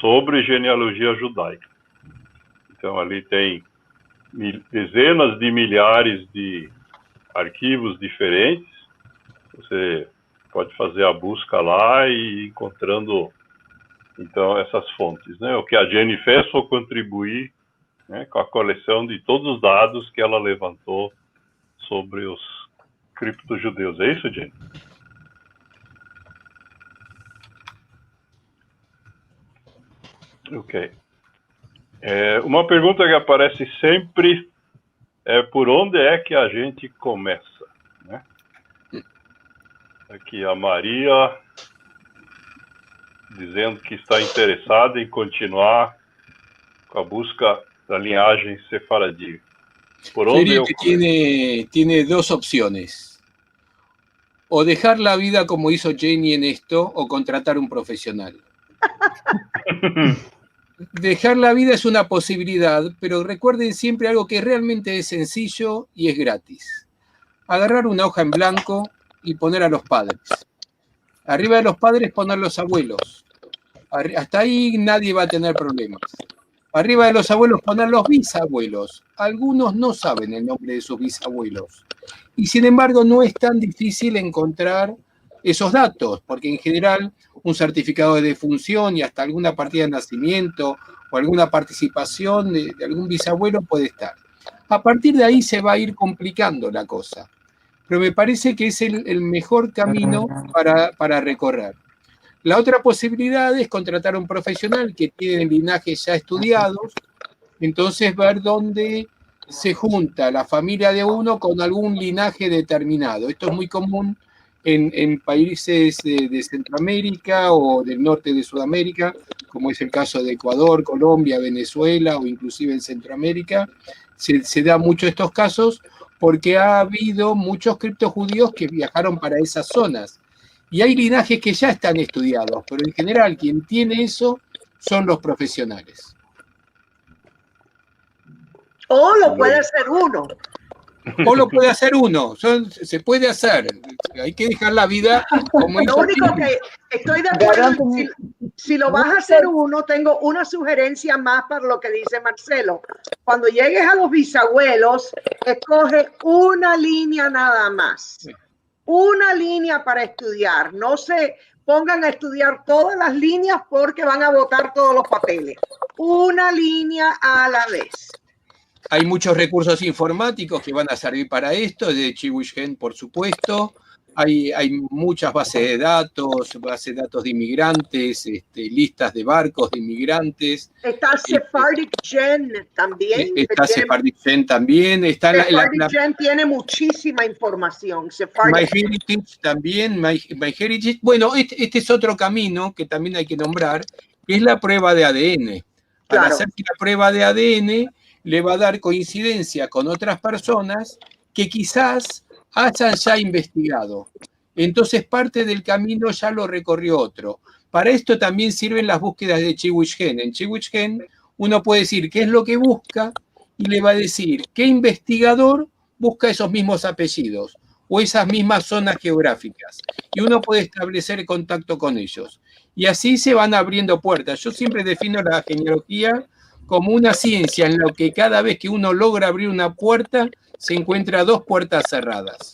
sobre genealogia judaica. Então, ali tem dezenas de milhares de arquivos diferentes. Você pode fazer a busca lá e ir encontrando, então, essas fontes, né? O que a Jenny fez foi contribuir, né, com a coleção de todos os dados que ela levantou sobre os criptojudeus. É isso, Jenny? Ok. Uma pergunta que aparece sempre é por onde é que a gente começa, né? Aqui a Maria dizendo que está interessada em continuar com a busca da linhagem sefaradi. ¿Por dónde tiene 2 opciones. O dejar la vida como hizo Jenny en esto, o contratar un profesional. Dejar la vida es una posibilidad, pero recuerden siempre algo que realmente es sencillo y es gratis. Agarrar una hoja en blanco y poner a los padres. Arriba de los padres poner los abuelos. Hasta ahí nadie va a tener problemas. Arriba de los abuelos poner los bisabuelos. Algunos no saben el nombre de sus bisabuelos. Y sin embargo no es tan difícil encontrar esos datos, porque en general un certificado de defunción y hasta alguna partida de nacimiento o alguna participación de algún bisabuelo puede estar. A partir de ahí se va a ir complicando la cosa, pero me parece que es el mejor camino para recorrer. La otra posibilidad es contratar a un profesional que tiene linajes ya estudiados, entonces ver dónde se junta la familia de uno con algún linaje determinado. Esto es muy común en países de Centroamérica o del norte de Sudamérica, como es el caso de Ecuador, Colombia, Venezuela o inclusive en Centroamérica. Se da mucho estos casos porque ha habido muchos criptojudíos que viajaron para esas zonas. Y hay linajes que ya están estudiados, pero en general quien tiene eso son los profesionales. O lo puede hacer uno. O lo puede hacer uno, se puede hacer. Hay que dejar la vida como Lo único que estoy de acuerdo, si lo vas a hacer uno, tengo una sugerencia más para lo que dice Marcelo. Cuando llegues a los bisabuelos, escoge una línea nada más. Una línea para estudiar. No se pongan a estudiar todas las líneas porque van a botar todos los papeles. Una línea a la vez. Hay muchos recursos informáticos que van a servir para esto, de Chihuahua, por supuesto. Hay muchas bases de datos de inmigrantes, listas de barcos de inmigrantes. Está Sephardic Gen también. Está Sephardic Gen también. Sephardic Gen tiene muchísima información. MyHeritage también. MyHeritage. Bueno, este es otro camino que también hay que nombrar, que es la prueba de ADN. Al hacer la prueba de ADN, le va a dar coincidencia con otras personas que quizás hayan ya investigado. Entonces parte del camino ya lo recorrió otro. Para esto también sirven las búsquedas de Chihuahua. En Chihuahua uno puede decir qué es lo que busca y le va a decir qué investigador busca esos mismos apellidos o esas mismas zonas geográficas. Y uno puede establecer contacto con ellos. Y así se van abriendo puertas. Yo siempre defino la genealogía como una ciencia en la que cada vez que uno logra abrir una puerta, se encuentra dos puertas cerradas.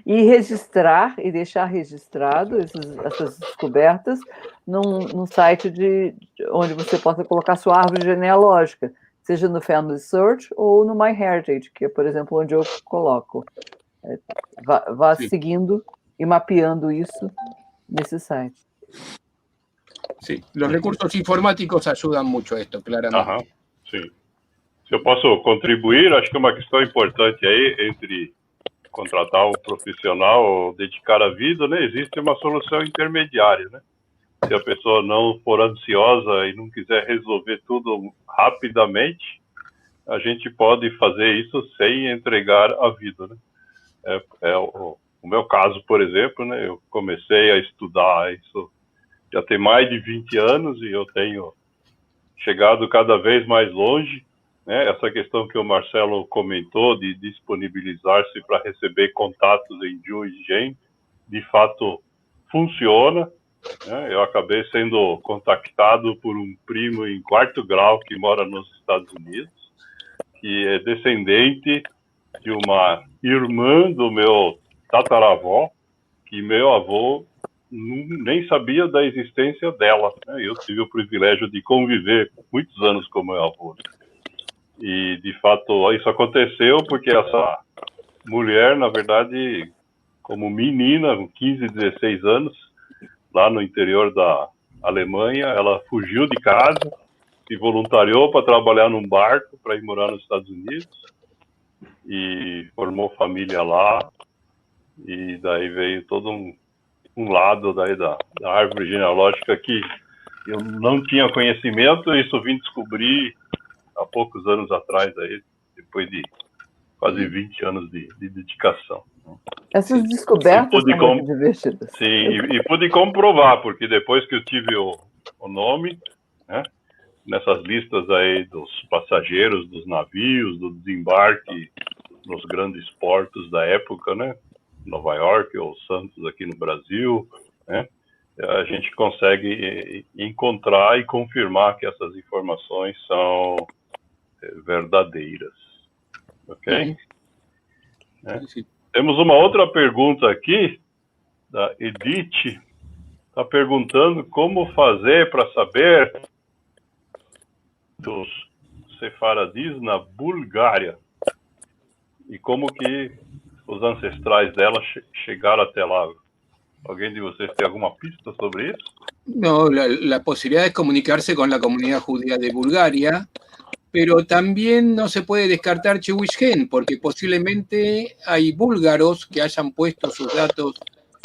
E registrar e deixar registrado essas descobertas num site onde você possa colocar sua árvore genealógica, seja no Family Search ou no MyHeritage, que é, por exemplo, onde eu coloco. Vá seguindo e mapeando isso nesse site. Sí, los recursos informáticos ayudan mucho a esto, claramente. Sim. Se eu posso contribuir, acho que uma questão importante aí, entre contratar um profissional ou dedicar a vida, né, existe uma solução intermediária, né? Se a pessoa não for ansiosa e não quiser resolver tudo rapidamente, a gente pode fazer isso sem entregar a vida, né? O meu caso, por exemplo, né, eu comecei a estudar isso já tem mais de 20 anos e eu tenho chegado cada vez mais longe, né? Essa questão que o Marcelo comentou de disponibilizar-se para receber contatos em Chihuahua, de fato funciona, né? Eu acabei sendo contactado por um primo em 4º grau que mora nos Estados Unidos, que é descendente de uma irmã do meu tataravó, que meu avô nem sabia da existência dela, né? Eu tive o privilégio de conviver muitos anos com meu avô. E, de fato, isso aconteceu porque essa mulher, na verdade, como menina, com 15, 16 anos, lá no interior da Alemanha, ela fugiu de casa, se voluntariou para trabalhar num barco para ir morar nos Estados Unidos e formou família lá. E daí veio todo um lado daí da árvore genealógica que eu não tinha conhecimento, e isso vim descobrir há poucos anos atrás, aí, depois de quase 20 anos de dedicação. Essas descobertas são muito divertidas. Sim, e pude comprovar, porque depois que eu tive o nome, né, nessas listas aí dos passageiros dos navios, do desembarque nos grandes portos da época, né, Nova York ou Santos aqui no Brasil, né, a gente consegue encontrar e confirmar que essas informações são verdadeiras. Ok? Temos uma outra pergunta aqui, da Edith. está perguntando como fazer para saber dos sefaradis na Bulgária e como que os ancestrais dela chegaram até lá. ¿Alguien de ustedes tiene alguna pista sobre eso? No, la posibilidad es comunicarse con la comunidad judía de Bulgaria, pero también no se puede descartar Chehuishgen, porque posiblemente hay búlgaros que hayan puesto sus datos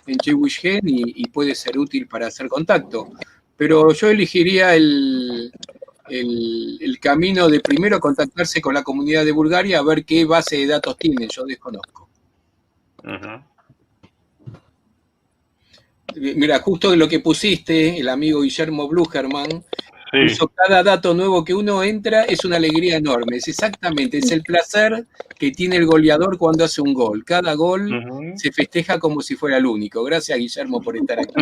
en Chehuishgen y puede ser útil para hacer contacto. Pero yo elegiría el camino de primero contactarse con la comunidad de Bulgaria a ver qué base de datos tienen, yo desconozco. Mira, justo lo que pusiste, el amigo Guillermo Blucherman, puso cada dato nuevo que uno entra, es una alegría enorme. Es exactamente, es el placer que tiene el goleador cuando hace un gol. Cada gol se festeja como si fuera el único. Gracias, Guillermo, por estar aquí.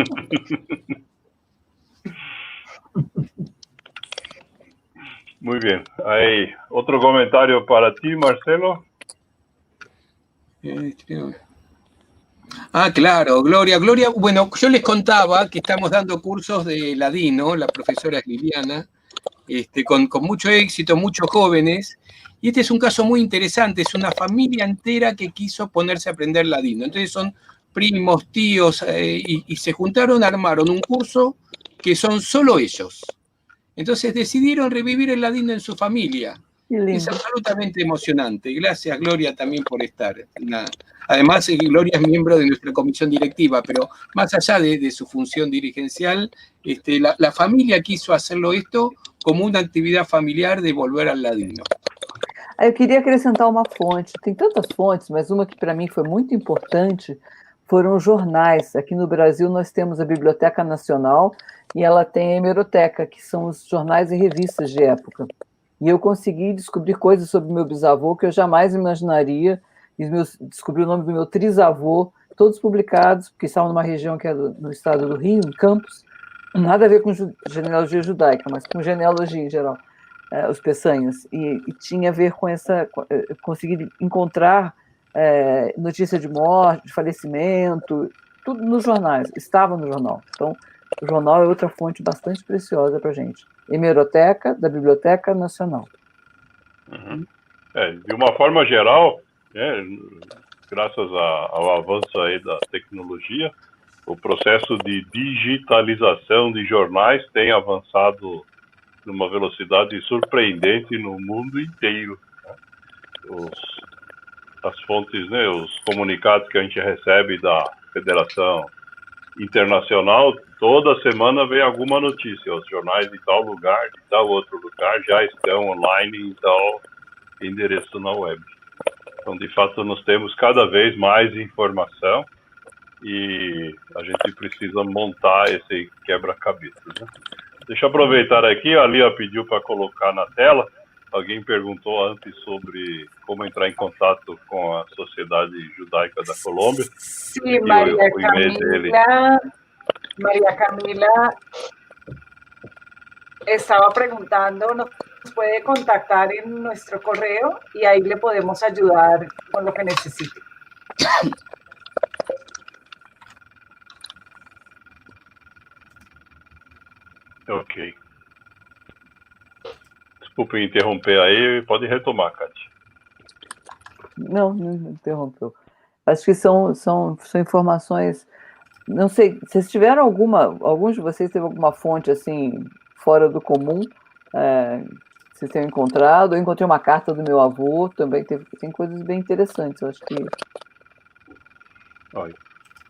Muy bien. Hay otro comentario para ti, Marcelo. Ah, claro, Gloria. Bueno, yo les contaba que estamos dando cursos de ladino, la profesora es Liliana, con mucho éxito, muchos jóvenes, y este es un caso muy interesante, es una familia entera que quiso ponerse a aprender ladino. Entonces son primos, tíos, y se juntaron, armaron un curso que son solo ellos. Entonces decidieron revivir el ladino en su familia. Es absolutamente emocionante. Gracias, Gloria, también por estar. Además, Gloria es miembro de nuestra comisión directiva, pero más allá de su función dirigencial, la familia quiso hacerlo esto como una actividad familiar de volver al ladino. Eu queria acrescentar uma fonte. Tem tantas fontes, mas uma que para mim foi muito importante foram os jornais. Aqui no Brasil nós temos a Biblioteca Nacional e ela tem a Hemeroteca, que são os jornais e revistas de época. E eu consegui descobrir coisas sobre meu bisavô que eu jamais imaginaria. Descobri o nome do meu trisavô, todos publicados, porque estavam numa região que é no estado do Rio, em Campos. Nada a ver com genealogia judaica, mas com genealogia em geral, os peçanhas. E tinha a ver com conseguir encontrar notícia de morte, de falecimento, tudo nos jornais, estava no jornal. Então, o jornal é outra fonte bastante preciosa para a gente. Hemeroteca da Biblioteca Nacional. De uma forma geral, graças ao avanço aí da tecnologia, o processo de digitalização de jornais tem avançado numa velocidade surpreendente no mundo inteiro. As fontes, os comunicados que a gente recebe da Federação Internacional, toda semana vem alguma notícia. Os jornais de tal lugar, de tal outro lugar, já estão online em tal endereço na web. Então, de fato, nós temos cada vez mais informação e a gente precisa montar esse quebra-cabeça. Deixa eu aproveitar aqui, a Lia pediu para colocar na tela. Alguém perguntou antes sobre como entrar em contato com a Sociedade Judaica da Colômbia. Sí, María Camila estaba preguntando, nos puede contactar en nuestro correo y ahí le podemos ayudar con lo que necesite. Ok. Desculpe interromper aí, pode retomar, Kátia. Não interrompeu. Acho que são informações. Não sei, vocês tiveram alguns de vocês teve alguma fonte assim fora do comum? Vocês tenham encontrado? Eu encontrei uma carta do meu avô, também tem coisas bem interessantes. Eu acho que.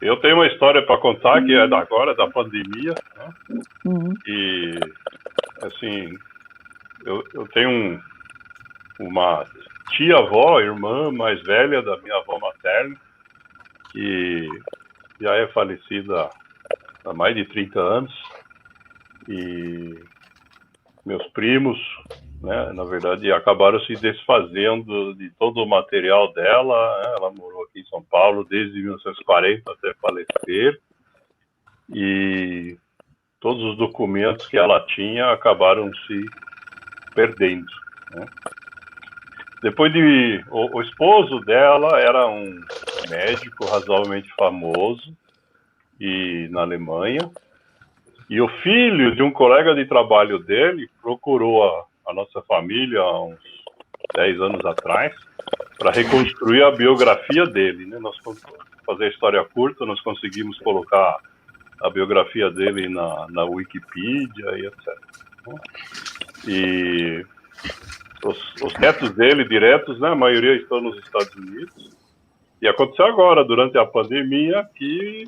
Eu tenho uma história para contar que é agora da pandemia, né? E assim, eu tenho uma tia-avó, irmã mais velha da minha avó materna, que já é falecida há mais de 30 anos, e meus primos, né, na verdade, acabaram se desfazendo de todo o material dela, né? Ela morou aqui em São Paulo desde 1940 até falecer, e todos os documentos que ela tinha acabaram se perdendo, né? Depois o esposo dela era um médico razoavelmente famoso na Alemanha, E o filho de um colega de trabalho dele procurou a nossa família há uns 10 anos atrás para reconstruir a biografia dele, né? Fazer a história curta, nós conseguimos colocar a biografia dele na Wikipedia e etc. E os netos dele diretos, né, a maioria estão nos Estados Unidos. E aconteceu agora, durante a pandemia, que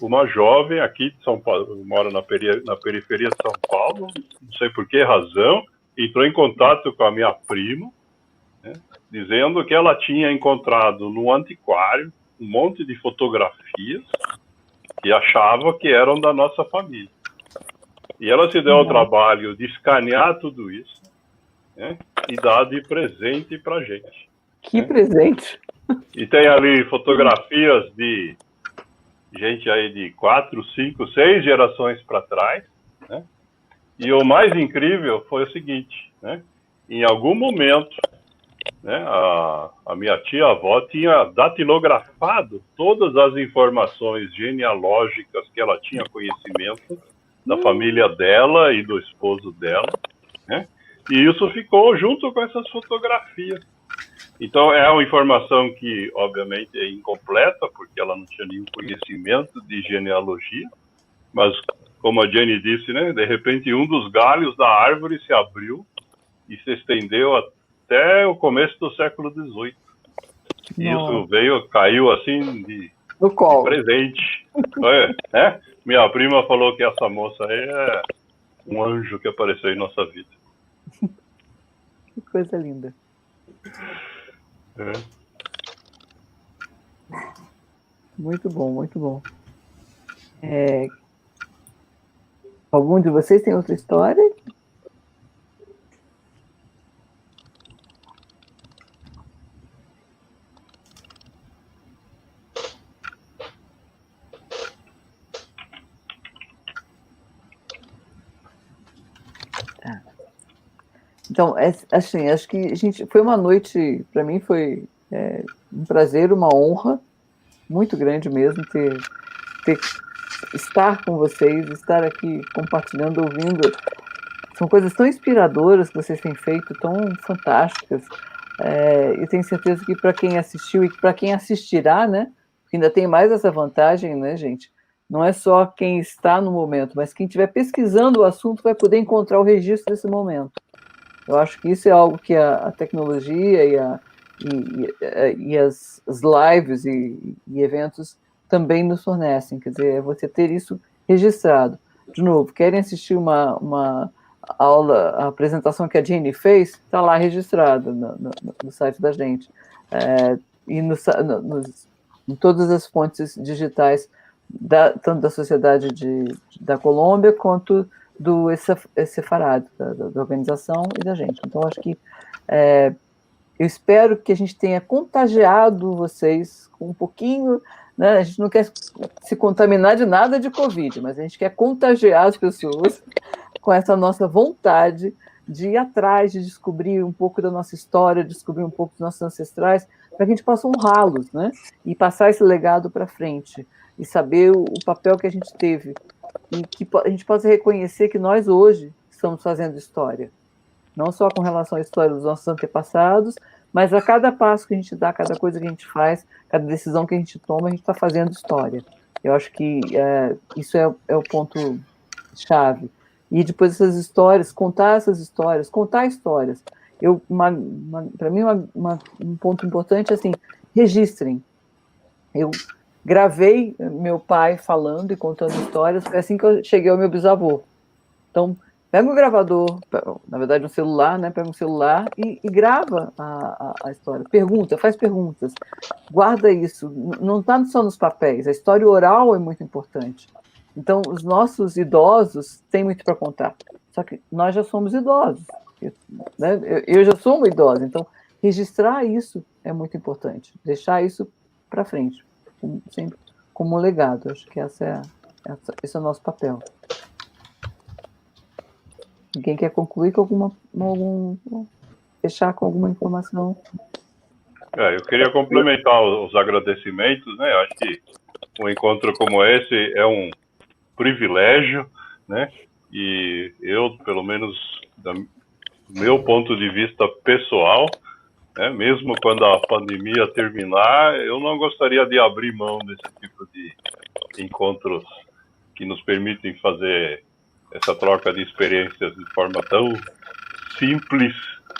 uma jovem aqui de São Paulo, mora na periferia de São Paulo, não sei por que razão, entrou em contato com a minha prima, né, dizendo que ela tinha encontrado no antiquário um monte de fotografias que achava que eram da nossa família. E ela se deu ao trabalho de escanear tudo isso, né, e dar de presente para a gente. Que presente! E tem ali fotografias de gente aí de 4, 5, 6 gerações para trás, né? E o mais incrível foi o seguinte, né? Em algum momento, né, a minha tia-avó tinha datilografado todas as informações genealógicas que ela tinha conhecimento da família dela e do esposo dela, né? E isso ficou junto com essas fotografias. Então, é uma informação que, obviamente, é incompleta, porque ela não tinha nenhum conhecimento de genealogia, mas, como a Jenny disse, né, de repente, um dos galhos da árvore se abriu e se estendeu até o começo do século XVIII. E isso caiu assim de presente. É, minha prima falou que essa moça aí é um anjo que apareceu em nossa vida. Que coisa linda. É. Muito bom, muito bom. Algum de vocês tem outra história? Tá. Então, assim, acho que foi uma noite, para mim foi um prazer, uma honra muito grande mesmo estar com vocês, estar aqui compartilhando, ouvindo. São coisas tão inspiradoras que vocês têm feito, tão fantásticas. E tenho certeza que para quem assistiu e para quem assistirá, né, ainda tem mais essa vantagem, né, gente? Não é só quem está no momento, mas quem estiver pesquisando o assunto vai poder encontrar o registro desse momento. Eu acho que isso é algo que a tecnologia e as lives e eventos também nos fornecem, quer dizer, é você ter isso registrado. De novo, querem assistir uma aula, a apresentação que a Jenny fez, está lá registrada no site da gente. E em todas as fontes digitais, tanto da Sociedade da Colômbia, quanto do Sefarad, da organização e da gente. Então, acho que eu espero que a gente tenha contagiado vocês com um pouquinho, né? A gente não quer se contaminar de nada de Covid, mas a gente quer contagiar as pessoas com essa nossa vontade de ir atrás, de descobrir um pouco da nossa história, descobrir um pouco dos nossos ancestrais, para que a gente possa honrá-los, né? E passar esse legado para frente, e saber o papel que a gente teve, e que a gente possa reconhecer que nós hoje estamos fazendo história, não só com relação à história dos nossos antepassados, mas a cada passo que a gente dá, cada coisa que a gente faz, cada decisão que a gente toma, a gente está fazendo história. Eu acho que isso é o ponto-chave. E depois essas histórias, contar histórias. Para mim, um ponto importante é assim, registrem. Eu gravei meu pai falando e contando histórias, foi assim que eu cheguei ao meu bisavô. Então, pega um gravador, na verdade um celular, né? Pega um celular e grava a história. Faz perguntas, guarda isso. Não está só nos papéis, a história oral é muito importante. Então, os nossos idosos têm muito para contar, só que nós já somos idosos, né? Eu já sou uma idosa, então registrar isso é muito importante, deixar isso para frente, sempre como um legado. Acho que esse é o nosso papel. Alguém quer concluir com fechar com alguma informação? Eu queria complementar os agradecimentos, né? Acho que um encontro como esse é um privilégio, né? E eu, pelo menos do meu ponto de vista pessoal, né, mesmo quando a pandemia terminar, eu não gostaria de abrir mão desse tipo de encontros que nos permitem fazer essa troca de experiências de forma tão simples,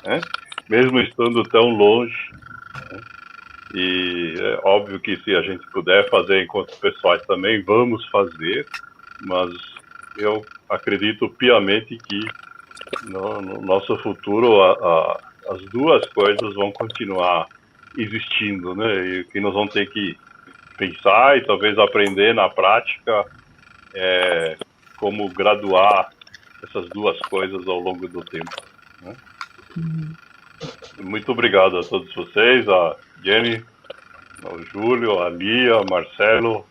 né? Mesmo estando tão longe, né? E é óbvio que se a gente puder fazer encontros pessoais também, vamos fazer, mas eu acredito piamente que no nosso futuro as duas coisas vão continuar existindo, né? E que nós vamos ter que pensar e talvez aprender na prática como graduar essas duas coisas ao longo do tempo, né? Muito obrigado a todos vocês, a Jenny, ao Júlio, a Lia, ao Marcelo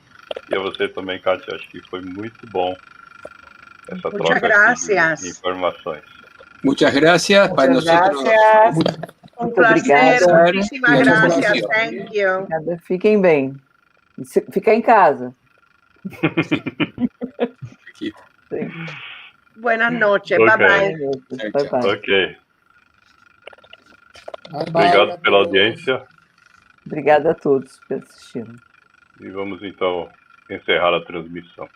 e a você também, Kátia. Acho que foi muito bom essa Muchas troca aqui de gracias. informações. Muchas gracias. Para Muchas nosotros, gracias. Un Obrigada. placer, muchísimas Muchas gracias. gracias. Thank you. Obrigada. Fiquem bem. Ficar em casa. aquí. Sim. Buenas noches. Ok. Bye bye. Bye, bye. Ok. Bye, bye Obrigado a pela todos. audiência Obrigada a todos por assistirem. e vamos então encerrar a transmissão.